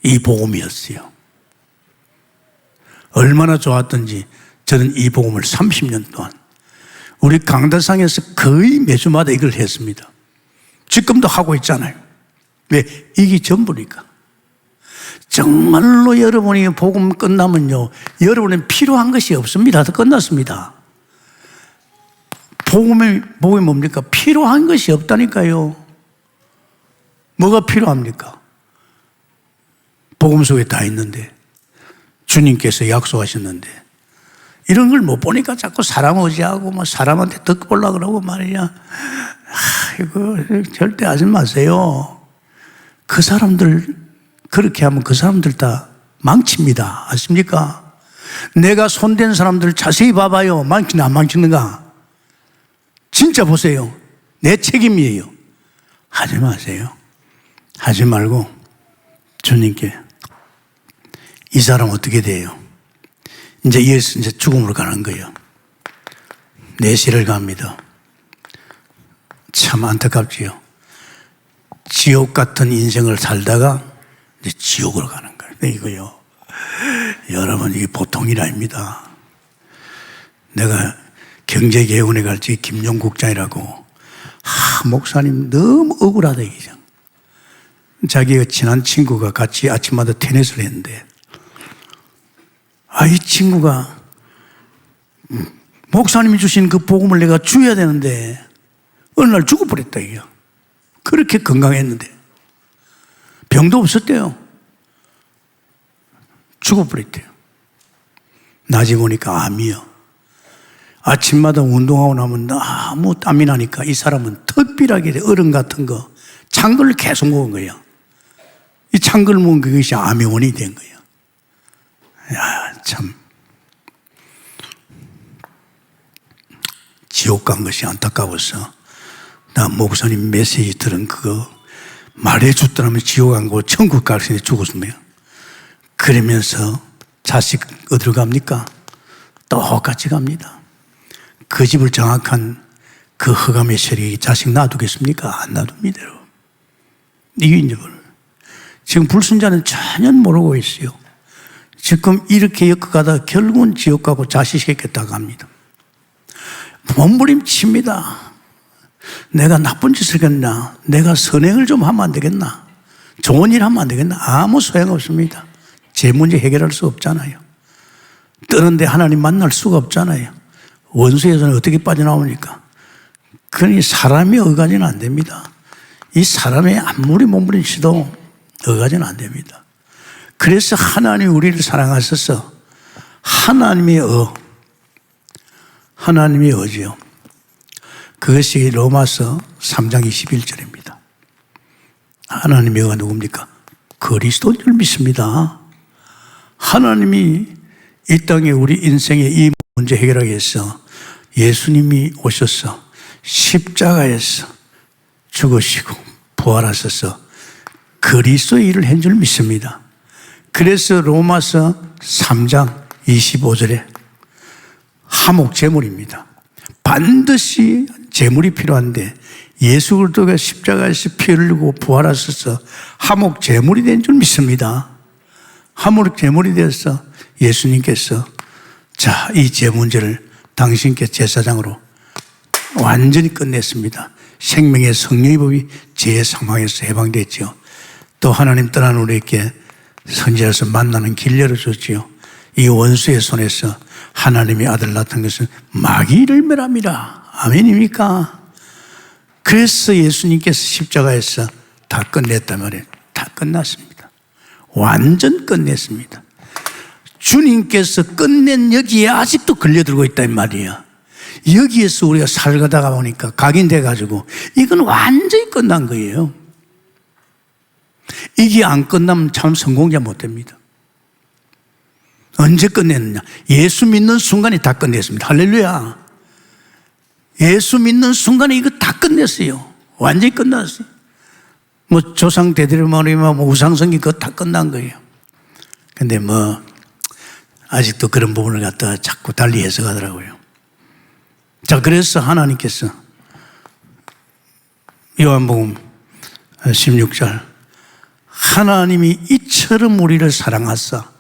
이 복음이었어요. 얼마나 좋았던지 저는 이 복음을 30년 동안 우리 강다상에서 거의 매주마다 이걸 했습니다. 지금도 하고 있잖아요. 왜? 이게 전부니까. 정말로 여러분이 복음 끝나면요, 여러분은 필요한 것이 없습니다. 다 끝났습니다. 복음이 뭡니까? 필요한 것이 없다니까요. 뭐가 필요합니까? 복음 속에 다 있는데, 주님께서 약속하셨는데, 이런 걸 못 보니까 자꾸 사람 의지하고, 뭐 사람한테 덕 보려고 그러고 말이야. 이거 절대 하지 마세요. 그 사람들, 그렇게 하면 그 사람들 다 망칩니다. 아십니까? 내가 손댄 사람들 자세히 봐봐요. 망치나 안 망치는가? 진짜 보세요. 내 책임이에요. 하지 마세요. 하지 말고 주님께 이 사람 어떻게 돼요? 이제 죽음으로 가는 거예요. 내시를 갑니다. 참 안타깝지요. 지옥 같은 인생을 살다가 이제 지옥으로 가는 거예요. 이거요. 여러분, 이게 보통 일 아닙니다. 내가 경제개혁원에 갈 때 김용국장이라고, 목사님 너무 억울하다 이거죠. 자기가 친한 친구가 같이 아침마다 테니스를 했는데, 이 친구가 목사님이 주신 그 복음을 내가 줘야 되는데 어느 날 죽어버렸다 이거. 그렇게 건강했는데 병도 없었대요. 죽어버렸대요. 낮에 보니까 암이요. 아침마다 운동하고 나면 너무 땀이 나니까 이 사람은 특별하게 얼음 같은 거 찬 걸 계속 먹은 거예요. 이 찬 걸 먹은 것이 암의 원인이 된 거예요. 야, 참 지옥 간 것이 안타까워서 나 목사님 메시지 들은 그거 말해줬더라면 지옥 간 거 천국 갈 수 있는데 죽었으면, 그러면서 자식 어디로 갑니까? 똑같이 갑니다. 그 집을 장악한 그 허감의 세력이 자식 놔두겠습니까? 안 놔둡니다. 이게 이제 지금 불순자는 전혀 모르고 있어요. 지금 이렇게 엮어가다가 결국은 지옥 가고 자식시켰다고 합니다. 몸부림칩니다. 내가 나쁜 짓을 했나? 내가 선행을 좀 하면 안 되겠나? 좋은 일 하면 안 되겠나? 아무 소용없습니다. 제 문제 해결할 수 없잖아요. 뜨는데 하나님 만날 수가 없잖아요. 원수에서는 어떻게 빠져나오니까. 그러니 사람이 어가지는 안 됩니다. 이 사람이 아무리 몸부림치도 어가지는 안 됩니다. 그래서 하나님이 우리를 사랑하셔서 하나님의 어지요. 그것이 로마서 3장 21절입니다. 하나님의 어가 누굽니까? 그리스도인 줄 믿습니다. 하나님이 이 땅에 우리 인생의 이 문제 해결하기 위해서 예수님이 오셔서 십자가에서 죽으시고 부활하셔서 그리스도의 일을 한 줄 믿습니다. 그래서 로마서 3장 25절에 화목 제물입니다. 반드시 제물이 필요한데 예수 그리스도가 십자가에서 피 흘리고 부활하셔서 화목 제물이 된 줄 믿습니다. 화목 제물이 되어서 예수님께서 자, 이 제 문제를 당신께 제사장으로 완전히 끝냈습니다. 생명의 성령의 법이 제 상황에서 해방됐지요. 또 하나님 떠난 우리에게 선지자로서 만나는 길 열어줬지요. 이 원수의 손에서 하나님의 아들 나타난 것은 마귀를 멸함이라. 아멘입니까? 그래서 예수님께서 십자가에서 다 끝냈단 말이에요. 다 끝났습니다. 완전 끝냈습니다. 주님께서 끝낸 여기에 아직도 걸려들고 있단 말이에요. 여기에서 우리가 살가다가 보니까 각인돼가지고 이건 완전히 끝난 거예요. 이게 안 끝나면 참 성공자 못 됩니다. 언제 끝냈느냐? 예수 믿는 순간에 다 끝냈습니다. 할렐루야. 예수 믿는 순간에 이거 다 끝냈어요. 완전히 끝났어요. 뭐 조상 대대로말이면 뭐 우상성기 그거 다 끝난 거예요. 근데 뭐 아직도 그런 부분을 갖다가 자꾸 달리 해석하더라고요. 자, 그래서 하나님께서 요한복음 16절 하나님이 이처럼 우리를 사랑하사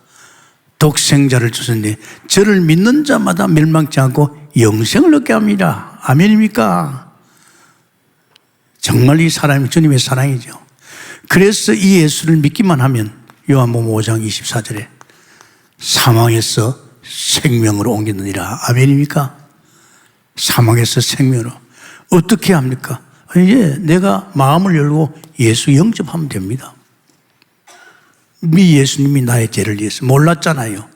독생자를 주셨는데 저를 믿는 자마다 멸망치 않고 영생을 얻게 합니다. 아멘입니까? 정말 이 사람이 주님의 사랑이죠. 그래서 이 예수를 믿기만 하면 요한복음 5장 24절에 사망에서 생명으로 옮기느니라. 아멘입니까? 사망에서 생명으로. 어떻게 합니까? 이제 내가 마음을 열고 예수 영접하면 됩니다. 미 예수님이 나의 죄를 위해서 몰랐잖아요.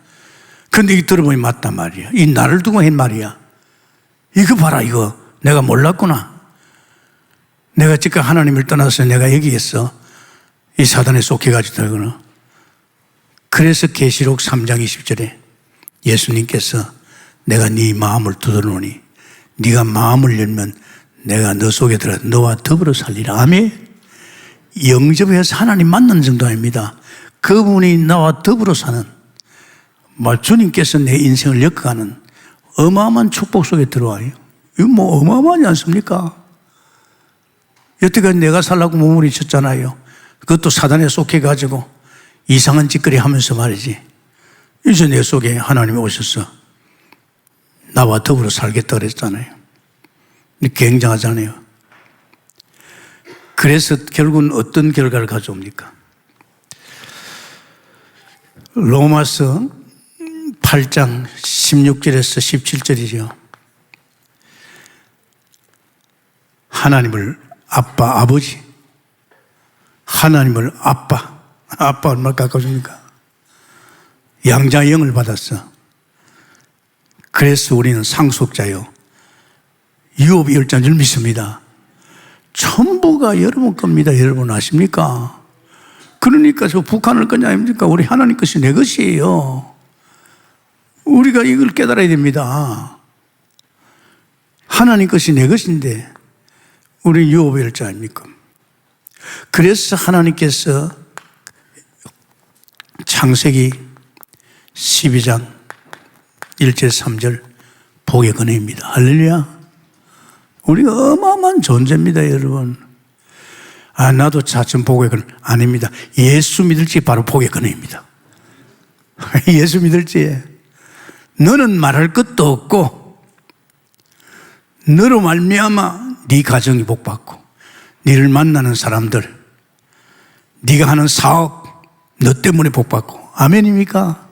근데 이 들어보니 맞단 말이야. 이 나를 두고 한 말이야. 이거 봐라, 이거. 내가 몰랐구나. 내가 지금 하나님을 떠나서 내가 여기에서 이 사단에 속해가지고 있구나. 그래서 계시록 3장 20절에 예수님께서 내가 네 마음을 두드러노니 네가 마음을 열면 내가 너 속에 들어 너와 더불어 살리라. 아멘. 영접해서 하나님 만나는 정도 아닙니다. 그분이 나와 더불어 사는, 주님께서 내 인생을 엮어가는 어마어마한 축복 속에 들어와요. 이거 뭐 어마어마하지 않습니까? 여태까지 내가 살라고 몸부림쳤잖아요. 그것도 사단에 속해가지고 이상한 짓거리 하면서 말이지. 이제 내 속에 하나님이 오셔서 나와 더불어 살겠다 그랬잖아요. 굉장하잖아요. 그래서 결국은 어떤 결과를 가져옵니까? 로마서 8장 16절에서 17절이죠. 하나님을 아빠, 아버지, 하나님을 아빠 얼마나 가까워집니까? 양자의 영을 받았어. 그래서 우리는 상속자요 유업이 열자인 줄 믿습니다. 전부가 여러분 겁니다. 여러분 아십니까? 그러니까 저 북한을 거냐 아닙니까? 우리 하나님 것이 내 것이에요. 우리가 이걸 깨달아야 됩니다. 하나님 것이 내 것인데 우리 유업의 열자 아닙니까? 그래서 하나님께서 창세기 12장 1절 3절 복의 근원입니다. 할렐루야. 우리가 어마어마한 존재입니다, 여러분. 나도 자천 복의 근원 아닙니다. 예수 믿을지 바로 복의 근원입니다. 예수 믿을지 너는 말할 것도 없고 너로 말미암아 네 가정이 복받고 너를 만나는 사람들 네가 하는 사업 너 때문에 복받고 아멘입니까?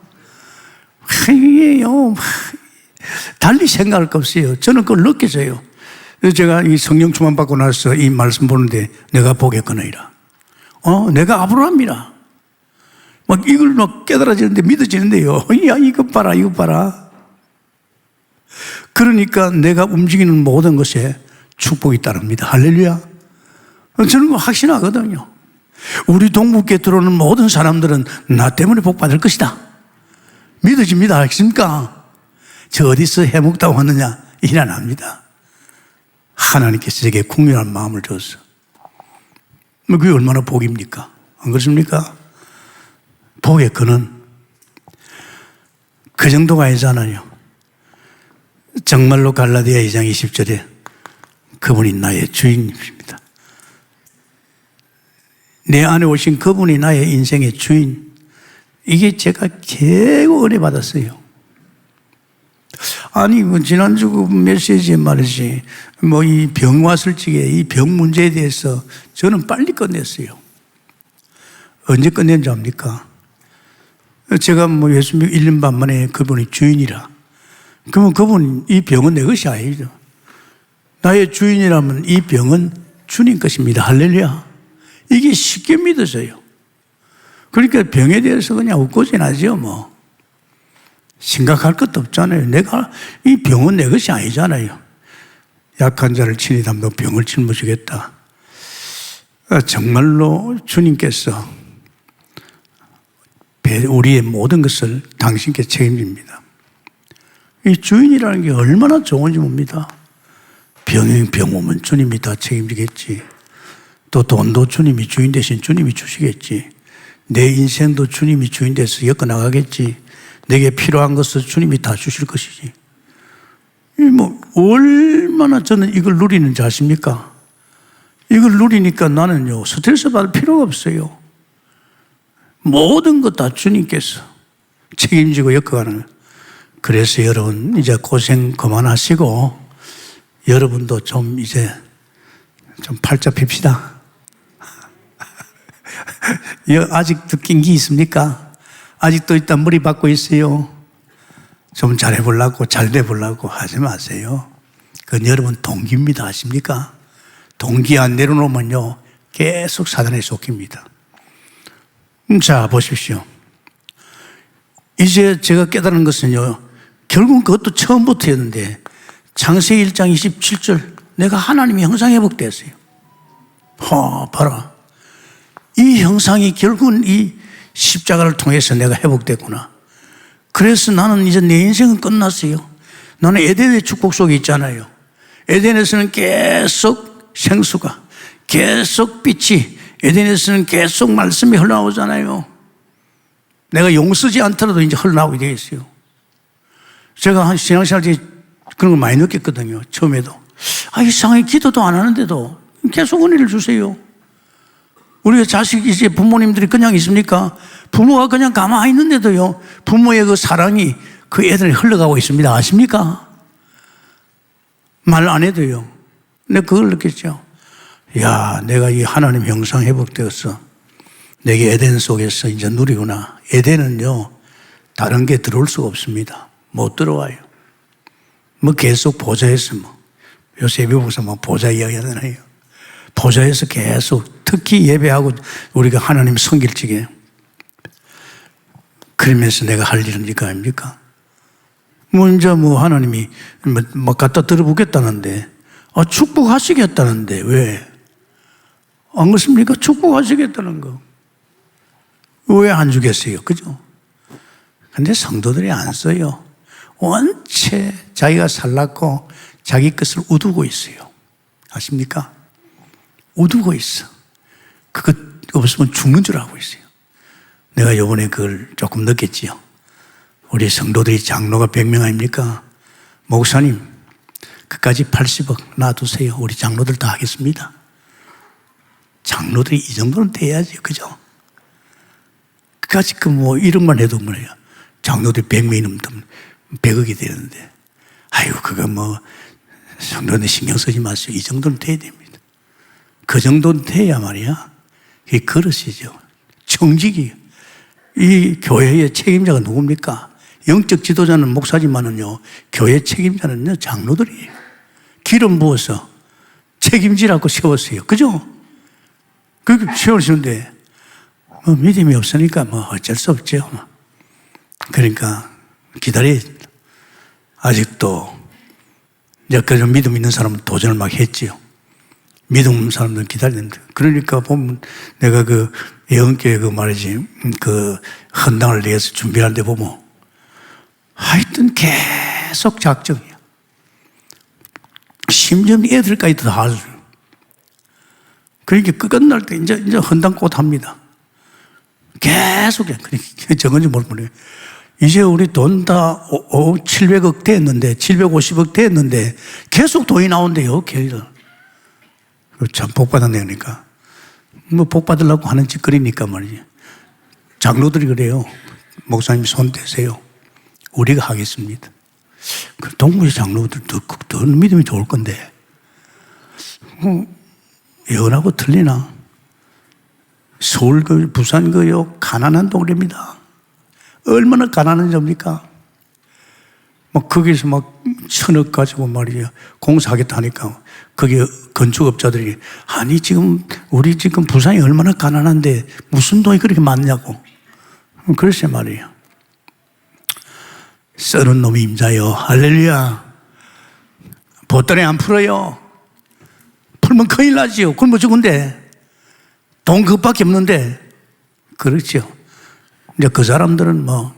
이게요 달리 생각할 거 없어요. 저는 그걸 느껴져요. 제가 이 성령 충만 받고 나서 이 말씀 보는데 내가 복의 근원이라 내가 아브라함이라 막 이걸 막 깨달아지는데 믿어지는데요. 야, 이것 봐라, 이것 봐라. 그러니까 내가 움직이는 모든 것에 축복이 따릅니다. 할렐루야. 저는 그거 확신하거든요. 우리 동북에 들어오는 모든 사람들은 나 때문에 복 받을 것이다. 믿어집니다. 알겠습니까? 저 어디서 해먹다고 하느냐? 일 안 합니다. 하나님께서 제게 국민한 마음을 줬어. 그게 얼마나 복입니까? 안 그렇습니까? 복의 근은 그 정도가 아니잖아요. 정말로 갈라디아 2장 20절에 그분이 나의 주인님입니다. 내 안에 오신 그분이 나의 인생의 주인. 이게 제가 계속 은혜 받았어요. 아니, 지난주 그 메시지에 말이지, 이 병 왔을 적에 이 병 문제에 대해서 저는 빨리 끝냈어요. 언제 끝낸 줄 압니까? 제가 예수 믿고 1년 반 만에 그분이 주인이라. 그러면 그분, 이 병은 내 것이 아니죠. 나의 주인이라면 이 병은 주님 것입니다. 할렐루야. 이게 쉽게 믿어져요. 그러니까 병에 대해서 그냥 웃고 지나죠, 뭐. 심각할 것도 없잖아요. 내가, 이 병은 내 것이 아니잖아요. 약한 자를 친히 담도 병을 짊어지겠다. 정말로 주님께서 우리의 모든 것을 당신께 책임집니다. 이 주인이라는 게 얼마나 좋은지 봅니다. 병 오면 주님이 다 책임지겠지. 또 돈도 주님이 주인 대신 주님이 주시겠지. 내 인생도 주님이 주인 돼서 엮어나가겠지. 내게 필요한 것을 주님이 다 주실 것이지. 얼마나 저는 이걸 누리는지 아십니까? 이걸 누리니까 나는요, 스트레스 받을 필요가 없어요. 모든 것 다 주님께서 책임지고 엮어가는. 그래서 여러분, 이제 고생 그만하시고, 여러분도 좀 이제 좀 팔자 핍시다. 아직도 낀기 있습니까? 아직도 일단 머리 받고 있어요. 좀 잘해보려고, 잘 돼보려고 하지 마세요. 그건 여러분 동기입니다. 아십니까? 동기 안 내려놓으면요, 계속 사단에 쫓깁니다. 자, 보십시오. 이제 제가 깨달은 것은요, 결국은 그것도 처음부터였는데, 창세기 1장 27절, 내가 하나님의 형상에 회복되었어요. 봐라. 이 형상이 결국은 이 십자가를 통해서 내가 회복됐구나. 그래서 나는 이제 내 인생은 끝났어요. 나는 에덴의 축복 속에 있잖아요. 에덴에서는 계속 생수가, 계속 빛이, 에덴에서는 계속 말씀이 흘러나오잖아요. 내가 용 쓰지 않더라도 이제 흘러나오게 되어 있어요. 제가 한 신앙생활 때 그런 걸 많이 느꼈거든요. 처음에도. 이상하게 기도도 안 하는데도 계속 은혜를 주세요. 우리가 자식이 이제 부모님들이 그냥 있습니까? 부모가 그냥 가만히 있는데도요, 부모의 그 사랑이 그 애들에 흘러가고 있습니다. 아십니까? 말 안 해도요. 내가 그걸 느꼈죠. 야, 내가 이 하나님 형상 회복되었어. 내게 에덴 속에서 이제 누리구나. 에덴은요, 다른 게 들어올 수가 없습니다. 못 들어와요. 계속 보좌에서 요새 예배복사 보좌 이야기 하잖아요. 보좌에서 계속 특히 예배하고 우리가 하나님 섬길 적에 그러면서 내가 할 일은 이거 아닙니까? 이제 하나님이 갖다 들어보겠다는데, 축복하시겠다는데, 왜? 안 그렇습니까? 축복하시겠다는 거. 왜 안 주겠어요? 그죠? 근데 성도들이 안 써요. 원체 자기가 살랐고 자기 것을 우두고 있어요. 아십니까? 우두고 있어. 그것 없으면 죽는 줄 알고 있어요. 내가 요번에 그걸 조금 느꼈지요. 우리 성도들이 장로가 100명 아닙니까? 목사님, 그까지 80억 놔두세요. 우리 장로들 다 하겠습니다. 장로들이 이 정도는 돼야지, 그죠? 그까지 1억만 해도 뭐예요? 장로들이 100명이 넘으면 100억이 되는데, 그거 성도들 신경 쓰지 마세요. 이 정도는 돼야 됩니다. 그 정도는 돼야 말이야. 그게 그릇이죠. 청직이. 이 교회의 책임자가 누굽니까? 영적 지도자는 목사지만은요, 교회 책임자는요, 장로들이에요. 기름 부어서 책임지라고 세웠어요. 그죠? 그렇게 세우시는데, 뭐 믿음이 없으니까 뭐 어쩔 수 없죠. 그러니까 기다려야 된다. 아직도 이제 그 믿음 있는 사람은 도전을 막 했지요. 믿음 없는 사람들은 기다려야 된다. 그러니까 보면 내가 그 예언교회 그 말이지 그 헌당을 위해서 준비할 때 보면 하여튼 계속 작정이야. 심지어 애들까지도 다 알죠. 그러니까 끝날 때 이제 헌당 곧 합니다. 계속해. 그러니까 정은지 모르겠네. 이제 우리 돈 다 700억 됐는데, 750억 됐는데, 계속 돈이 나온대요, 걔들. 참, 복받았네, 그러니까. 뭐, 복받으려고 하는 짓거리니까 말이지. 장로들이 그래요. 목사님 손 대세요. 우리가 하겠습니다. 그 동부의 장로들 더 믿음이 좋을 건데. 예언하고 틀리나? 서울 부산 가난한 동네입니다. 얼마나 가난한 점입니까? 막 거기서 막 1,000억 가지고 말이야 공사하겠다 하니까 거기 건축업자들이 아니 지금 우리 지금 부산이 얼마나 가난한데 무슨 돈이 그렇게 많냐고. 글쎄 말이야. 썰은 놈이 임자요. 할렐루야. 보따리 안 풀어요. 풀면 큰일 나지요. 굶어 죽은데 돈 그것밖에 없는데. 그렇죠. 이제 그 사람들은 뭐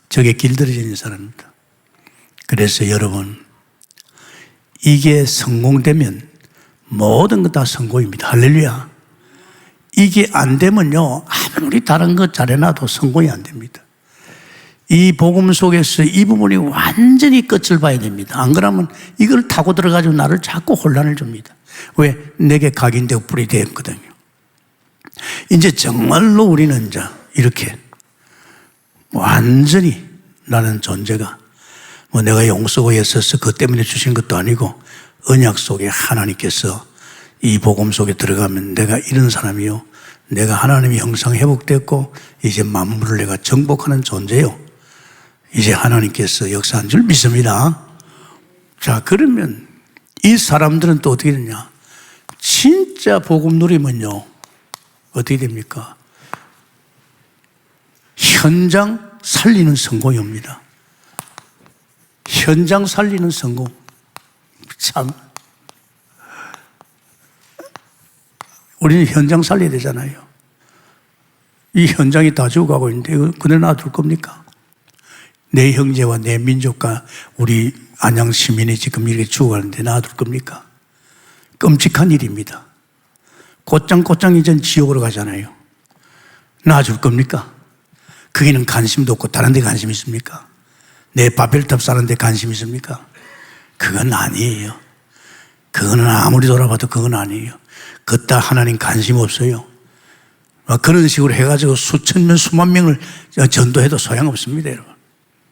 저게 길들여져 있는 사람입니다. 그래서 여러분 이게 성공되면 모든 것 다 성공입니다. 할렐루야. 이게 안 되면요 아무리 다른 것 잘해놔도 성공이 안 됩니다. 이 복음 속에서 이 부분이 완전히 끝을 봐야 됩니다. 안 그러면 이걸 타고 들어가지고 나를 자꾸 혼란을 줍니다. 왜? 내게 각인되고 뿌리 되었거든요. 이제 정말로 우리는 이제 이렇게 완전히 나는 존재가 뭐 내가 용서고에 있어서 그것 때문에 주신 것도 아니고 언약 속에 하나님께서 이 복음 속에 들어가면 내가 이런 사람이요. 내가 하나님의 형상 회복됐고 이제 만물을 내가 정복하는 존재요. 이제 하나님께서 역사한 줄 믿습니다. 자, 그러면 이 사람들은 또 어떻게 되냐? 진짜 복음 누리면요. 어떻게 됩니까? 현장 살리는 성공이 옵니다. 현장 살리는 성공. 참. 우리는 현장 살려야 되잖아요. 이 현장이 다 죽어가고 있는데 이거 그대로 놔둘 겁니까? 내 형제와 내 민족과 우리 안양 시민이 지금 이렇게 죽어가는데 놔둘 겁니까? 끔찍한 일입니다. 곧장 이젠 지옥으로 가잖아요. 놔줄 겁니까? 거기는 관심도 없고 다른 데 관심 있습니까? 내 바벨탑 사는 데 관심 있습니까? 그건 아니에요. 그거는 아무리 돌아봐도 그건 아니에요. 그따 하나님 관심 없어요. 그런 식으로 해가지고 수천 명, 수만 명을 전도해도 소용없습니다, 여러분.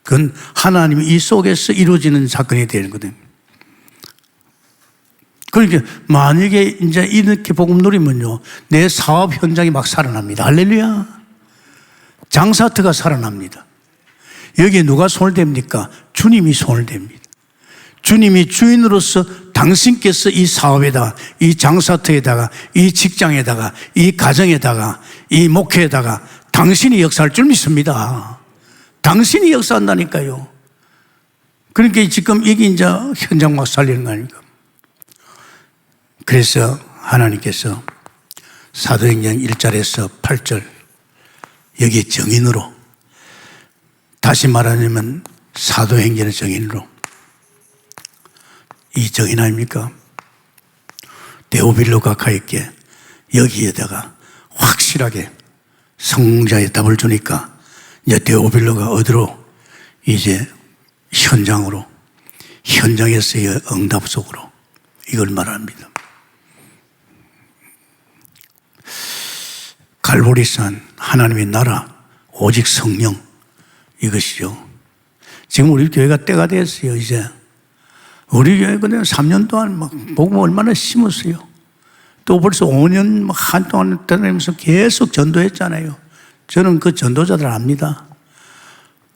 그건 하나님 이 속에서 이루어지는 사건이 되는 거거든요. 그러니까 만약에 이제 이렇게 복음 누리면요, 내 사업 현장이 막 살아납니다. 할렐루야. 장사터가 살아납니다. 여기에 누가 손을 댑니까? 주님이 손을 댑니다. 주님이 주인으로서 당신께서 이 사업에다가, 이 장사터에다가, 이 직장에다가, 이 가정에다가, 이 목회에다가 당신이 역사할 줄 믿습니다. 당신이 역사한다니까요. 그러니까 지금 이게 이제 현장 막 살리는 거 아닙니까? 그래서 하나님께서 사도행전 1절에서 8절 여기에 정인으로, 다시 말하자면 사도행전의 정인으로, 이 정인 아닙니까? 데오빌로가 가있게 여기에다가 확실하게 성자의 답을 주니까 이제 데오빌로가 어디로? 이제 현장으로, 현장에서의 응답 속으로, 이걸 말합니다. 갈보리산 하나님의 나라 오직 성령, 이것이죠. 지금 우리 교회가 때가 됐어요. 이제 우리 교회 그냥 3년 동안 막 복음 얼마나 심었어요. 또 벌써 5년 한동안 다니면서 계속 전도했잖아요. 저는 그 전도자들 압니다.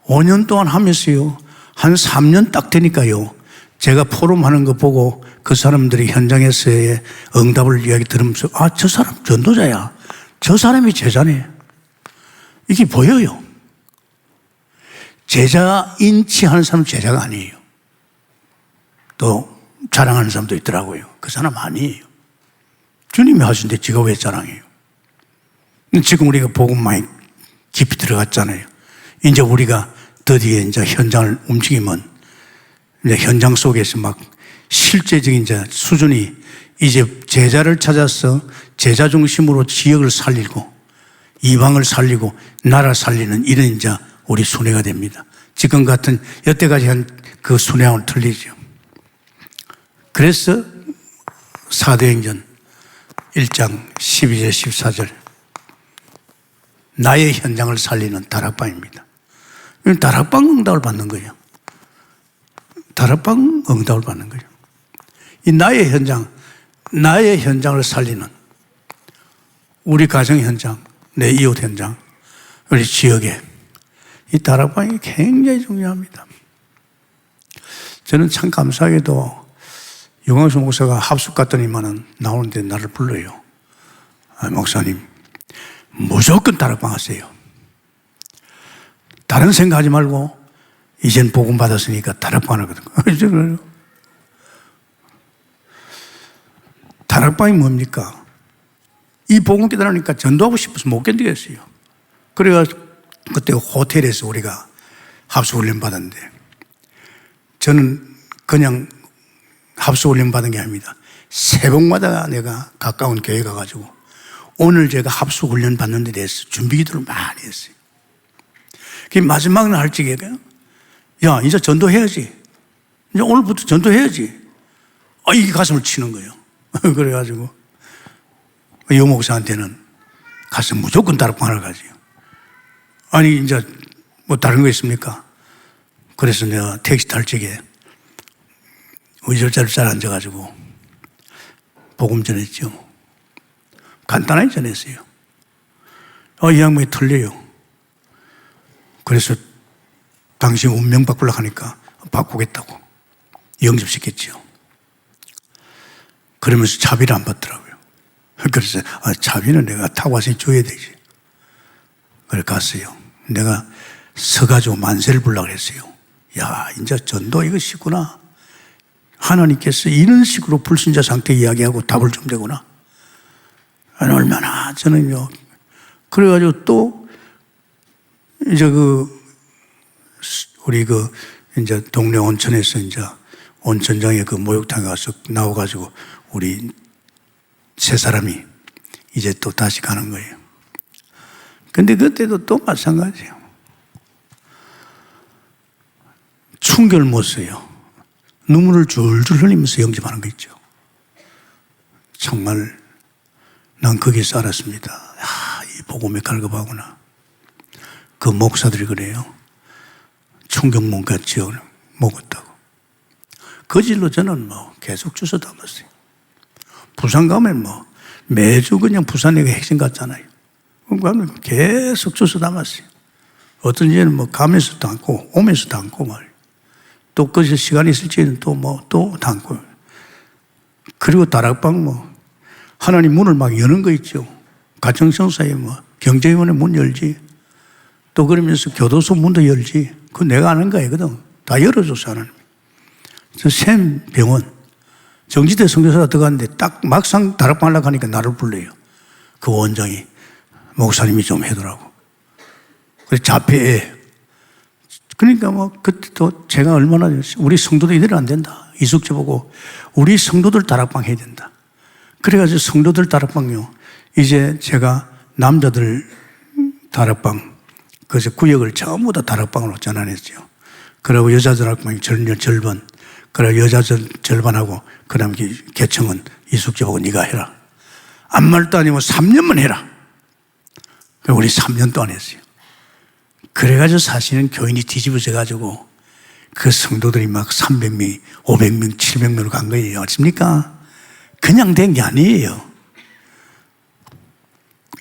5년 동안 하면서요, 한 3년 딱 되니까요, 제가 포럼하는 거 보고 그 사람들이 현장에서의 응답을 이야기 들으면서 아, 저 사람 전도자야. 저 사람이 제자네. 이게 보여요. 제자 인치하는 사람은 제자가 아니에요. 또 자랑하는 사람도 있더라고요. 그 사람 아니에요. 주님이 하신데 지가 왜 자랑해요? 지금 우리가 복음 많이 깊이 들어갔잖아요. 이제 우리가 드디어 이제 현장을 움직이면 이제 현장 속에서 막 실제적인 이제 수준이 이제 제자를 찾아서 제자 중심으로 지역을 살리고 이방을 살리고 나라 살리는 이런 이제 우리 순회가 됩니다. 지금 같은 여태까지 한 그 순회하고는 틀리죠. 그래서 사도행전 1장 12절 14절 나의 현장을 살리는 다락방입니다. 다락방 응답을 받는 거예요. 다락방 응답을 받는 거예요. 이 나의 현장을 살리는 우리 가정 현장, 내 이웃 현장, 우리 지역에 이 다락방이 굉장히 중요합니다. 저는 참 감사하게도 유광수 목사가 합숙 갔더니만은 나오는데 나를 불러요. 목사님, 무조건 다락방 하세요. 다른 생각하지 말고 이젠 복음 받았으니까 다락방 하거든요. 다락방이 뭡니까? 이 복음 깨달으니까 전도하고 싶어서 못 견디겠어요. 그래가지고 그때 호텔에서 우리가 합숙훈련 받았는데 저는 그냥 합숙훈련 받은 게 아닙니다. 새벽마다 내가 가까운 교회 가가지고 오늘 제가 합숙훈련 받는 데 대해서 준비기도를 많이 했어요. 그 마지막 날 할지게 야 이제 전도해야지. 이제 오늘부터 전도해야지. 이게 가슴을 치는 거예요. 그래가지고 여 목사한테는 가서 무조건 다락방 하러 가지요. 아니 이제 뭐 다른 거 있습니까? 그래서 내가 택시 탈 적에 의절자를 잘 앉아가지고 복음 전했죠. 간단하게 전했어요. 이 양반이 틀려요. 그래서 당신 운명 바꾸려고 하니까 바꾸겠다고 영접시켰죠. 그러면서 자비를 안 받더라고요. 그래서 자비는 내가 타고 와서 줘야 되지. 그래 갔어요. 내가 서가지고 만세를 부르려고 했어요. 야, 이제 전도 이것이구나. 하나님께서 이런 식으로 불신자 상태 이야기하고 답을 좀 되구나. 얼마나 저는요. 그래가지고 또 이제 우리 이제 동네 온천에서 이제 온천장에 목욕탕에 가서 나와가지고 우리 세 사람이 이제 또 다시 가는 거예요. 근데 그때도 또 마찬가지예요. 충격을 못 써요. 눈물을 줄줄 흘리면서 영접하는 거 있죠. 정말 난 거기서 알았습니다. 이 복음에 갈급하구나. 그 목사들이 그래요. 충격문과 지역을 먹었다고. 그 질로 저는 계속 주워 담았어요. 부산 가면 매주 그냥 부산에 핵심 같잖아요. 그럼 계속 주워 담았어요. 어떤 이제는 가면서 담고 오면서 담고 말이에요. 또 그 시간이 있을 때는 또 담고. 그리고 다락방 하나님 문을 막 여는 거 있죠. 가정성사에 경제위원회 문 열지. 또 그러면서 교도소 문도 열지. 그거 내가 아는 거 아니거든. 다 열어줘서 하나님. 저 샘병원 정지대 선교사가 들어갔는데 딱 막상 다락방 하려고 하니까 나를 불러요. 그 원장이 목사님이 좀 해더라고. 그래서 자폐해. 그러니까 그때도 제가 얼마나 우리 성도들 이대로 안 된다. 이숙제 보고 우리 성도들 다락방 해야 된다. 그래가지고 성도들 다락방요. 이제 제가 남자들 다락방 그래서 구역을 전부 다 다락방으로 전환했죠. 그리고 여자 다락방이 절반. 그리고 여자 절반하고 그 다음에 개청은 이숙제 보고 네가 해라. 아무 말도 아니고 3년만 해라. 우리 3년 동안 했어요. 그래가지고 사실은 교인이 뒤집어져가지고 그 성도들이 막 300명, 500명, 700명으로 간 거예요. 맞습니까? 그냥 된 게 아니에요.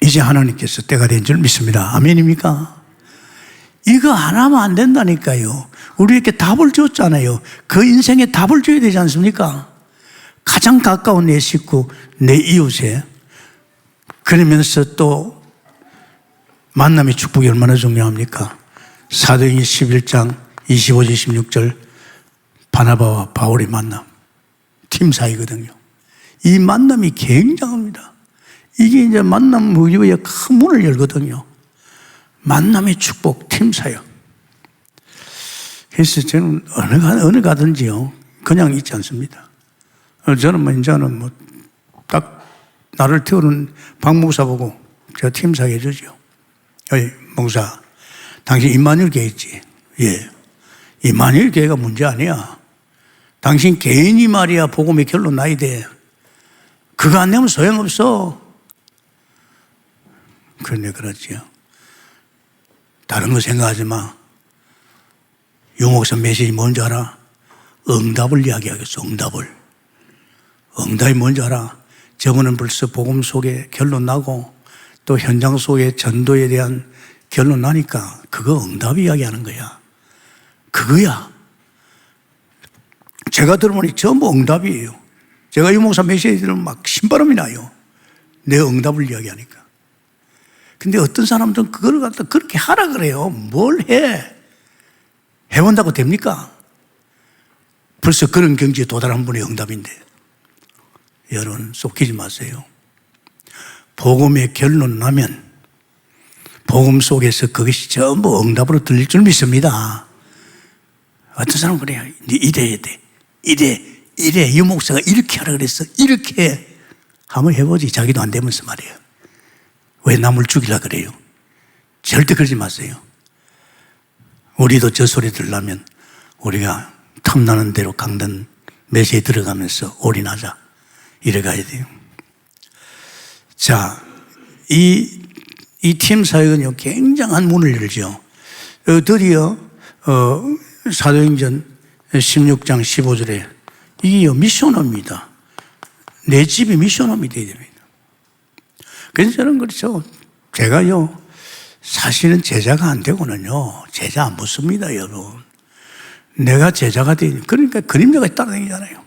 이제 하나님께서 때가 된 줄 믿습니다. 아멘입니까? 이거 안 하면 안 된다니까요. 우리에게 답을 줬잖아요. 그 인생에 답을 줘야 되지 않습니까? 가장 가까운 내 식구, 내 이웃에 그러면서 또 만남의 축복이 얼마나 중요합니까? 사도행전 11장 25절 26절 바나바와 바울의 만남, 팀 사이거든요. 이 만남이 굉장합니다. 이게 이제 만남 우리의 큰 문을 열거든요. 만남의 축복, 팀 사역. 그래서 저는 어느 가든지요, 그냥 있지 않습니다. 저는 이제는 딱 나를 태우는 박 목사 보고 제가 팀 사역 해주죠. 어이, 목사, 당신 임마누엘 교회 있지? 예. 임마누엘 교회가 문제 아니야. 당신 개인이 말이야, 복음의 결론 나야 돼. 그거 안 내면 소용없어. 그런데 그렇지요. 다른 거 생각하지 마. 유목사 메시지 뭔지 알아? 응답을 이야기하겠어, 응답을. 응답이 뭔지 알아? 저번은 벌써 복음 속에 결론 나고 또 현장 속에 전도에 대한 결론 나니까 그거 응답 이야기하는 거야. 그거야. 제가 들어보니 전부 응답이에요. 제가 유목사 메시지 들으면 막 신바람이 나요. 내 응답을 이야기하니까. 근데 어떤 사람들은 그걸 갖다 그렇게 하라 그래요. 뭘 해? 해본다고 됩니까? 벌써 그런 경지에 도달한 분의 응답인데. 여러분, 속이지 마세요. 복음의 결론 나면 복음 속에서 그것이 전부 응답으로 들릴 줄 믿습니다. 어떤 사람은 그래요. 이래야 돼. 이래. 유 목사가 이렇게 하라 그랬어. 이렇게 한번 해보지. 자기도 안 되면서 말이에요. 왜 남을 죽이려 그래요? 절대 그러지 마세요. 우리도 저 소리 들으려면 우리가 탐나는 대로 강단 메시에 들어가면서 올인하자. 이래 가야 돼요. 자, 이 팀 사역은요, 굉장한 문을 열죠. 드디어, 사도행전 16장 15절에 이게 미션업입니다. 내 집이 미션업이 되어야 됩니다. 그래서 저는 그렇죠. 제가요, 사실은 제자가 안 되고는요, 제자 안 붙습니다, 여러분. 내가 제자가 되니, 그러니까 그림자가 따라다니잖아요.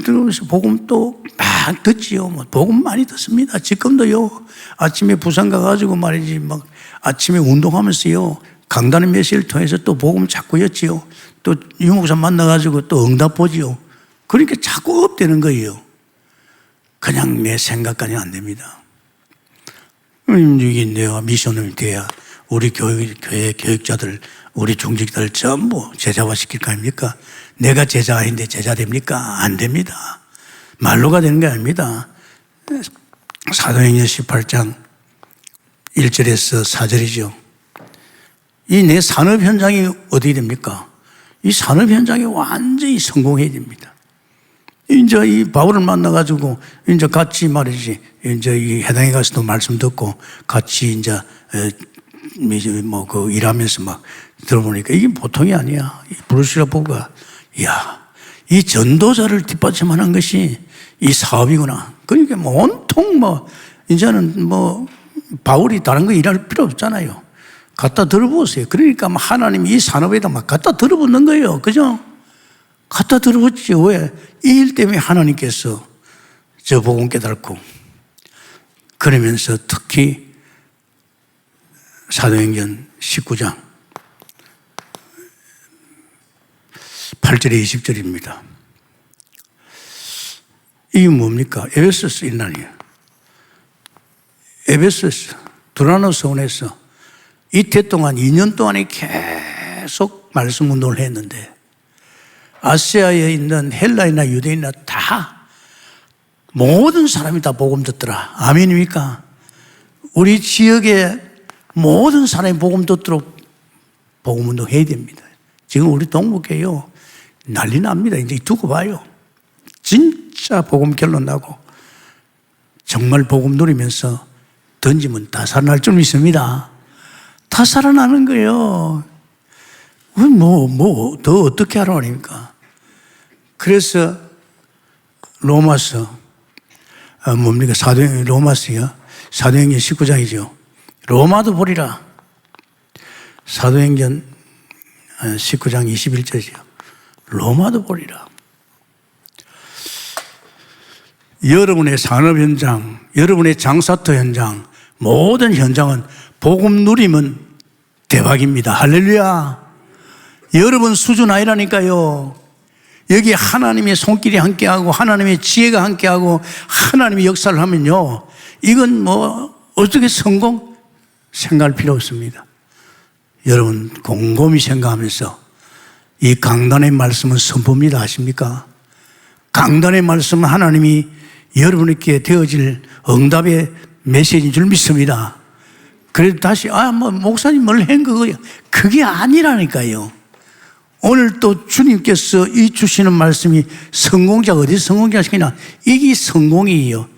들으면서 복음 또 막 듣지요. 복음 많이 듣습니다. 지금도요, 아침에 부산 가가지고 말이지, 막 아침에 운동하면서요, 강단의 메시지를 통해서 또 복음 자꾸 였지요. 또 유목사 만나가지고 또 응답 보지요. 그러니까 자꾸 업되는 거예요. 그냥 내 생각까지 안 됩니다. 이게 내가 미션을 돼야 우리 교회 교육자들, 우리 중직자들 전부 제자화 시킬 거 아닙니까? 내가 제자 아닌데 제자 됩니까? 안 됩니다. 말로가 되는 게 아닙니다. 사도행전 18장 1절에서 4절이죠. 이 내 산업 현장이 어디 됩니까? 이 산업 현장이 완전히 성공해야 됩니다. 이제 이 바울을 만나가지고 이제 같이 말이지, 이제 이 해당에 가서도 말씀 듣고 같이 이제 그 일하면서 막 들어보니까 이게 보통이 아니야. 브루시라 보가, 이야, 이 전도자를 뒷받침하는 것이 이 사업이구나. 그러니까 온통 이제는 바울이 다른 거 일할 필요 없잖아요. 갖다 들어보세요. 그러니까 하나님이 이 산업에다 막 갖다 들어붙는 거예요. 그죠? 갖다 들어붙죠. 왜? 이 일 때문에 하나님께서 저 복음 깨닫고, 그러면서 특히 사도행전 19장 8절에 20절입니다. 이게 뭡니까? 에베소스 일난이에요. 에베소스 두라노 성원에서 이태 동안 2년 동안에 계속 말씀 운동을 했는데, 아시아에 있는 헬라이나 유대인이나 다 모든 사람이 다 복음 듣더라. 아멘입니까? 우리 지역에 모든 사람이 복음 듣도록 복음 운동 해야 됩니다. 지금 우리 동북에요, 난리 납니다. 이제 두고 봐요. 진짜 복음 결론 나고 정말 복음 누리면서 던지면 다 살아날 줄 믿습니다. 다 살아나는 거예요. 더 어떻게 하라고 하니까. 그래서 로마서, 뭡니까? 로마서요. 사도행전 19장이죠. 로마도 보리라. 사도행전 19장 21절이죠. 로마도 보리라. 여러분의 산업 현장, 여러분의 장사터 현장, 모든 현장은 복음 누리면 대박입니다. 할렐루야. 여러분 수준 아니라니까요. 여기 하나님의 손길이 함께하고 하나님의 지혜가 함께하고 하나님의 역사를 하면요, 이건 뭐 어떻게 성공? 생각할 필요 없습니다. 여러분 곰곰이 생각하면서 이 강단의 말씀은 선포입니다. 아십니까? 강단의 말씀은 하나님이 여러분에게 되어질 응답의 메시지인 줄 믿습니다. 그래도 다시 뭐 목사님 뭘 한 거예요? 그게 아니라니까요. 오늘 또 주님께서 이 주시는 말씀이 성공자가 어디 성공자가 시키냐? 이게 성공이에요.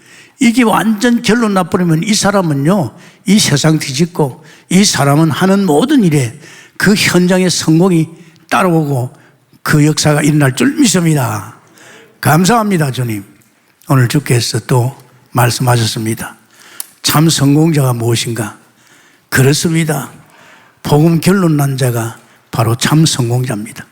이게 완전 결론 나버리면 이 사람은요, 이 세상 뒤집고 이 사람은 하는 모든 일에 그 현장의 성공이 따라오고 그 역사가 일어날 줄 믿습니다. 감사합니다, 주님. 오늘 주께서 또 말씀하셨습니다. 참 성공자가 무엇인가? 그렇습니다. 복음 결론 난 자가 바로 참 성공자입니다.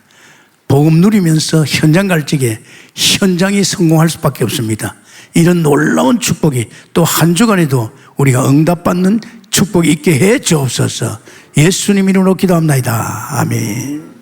복음 누리면서 현장 갈 적에 현장이 성공할 수밖에 없습니다. 이런 놀라운 축복이 또 한 주간에도 우리가 응답받는 축복이 있게 해 주옵소서. 예수님 이름으로 기도합니다. 아멘.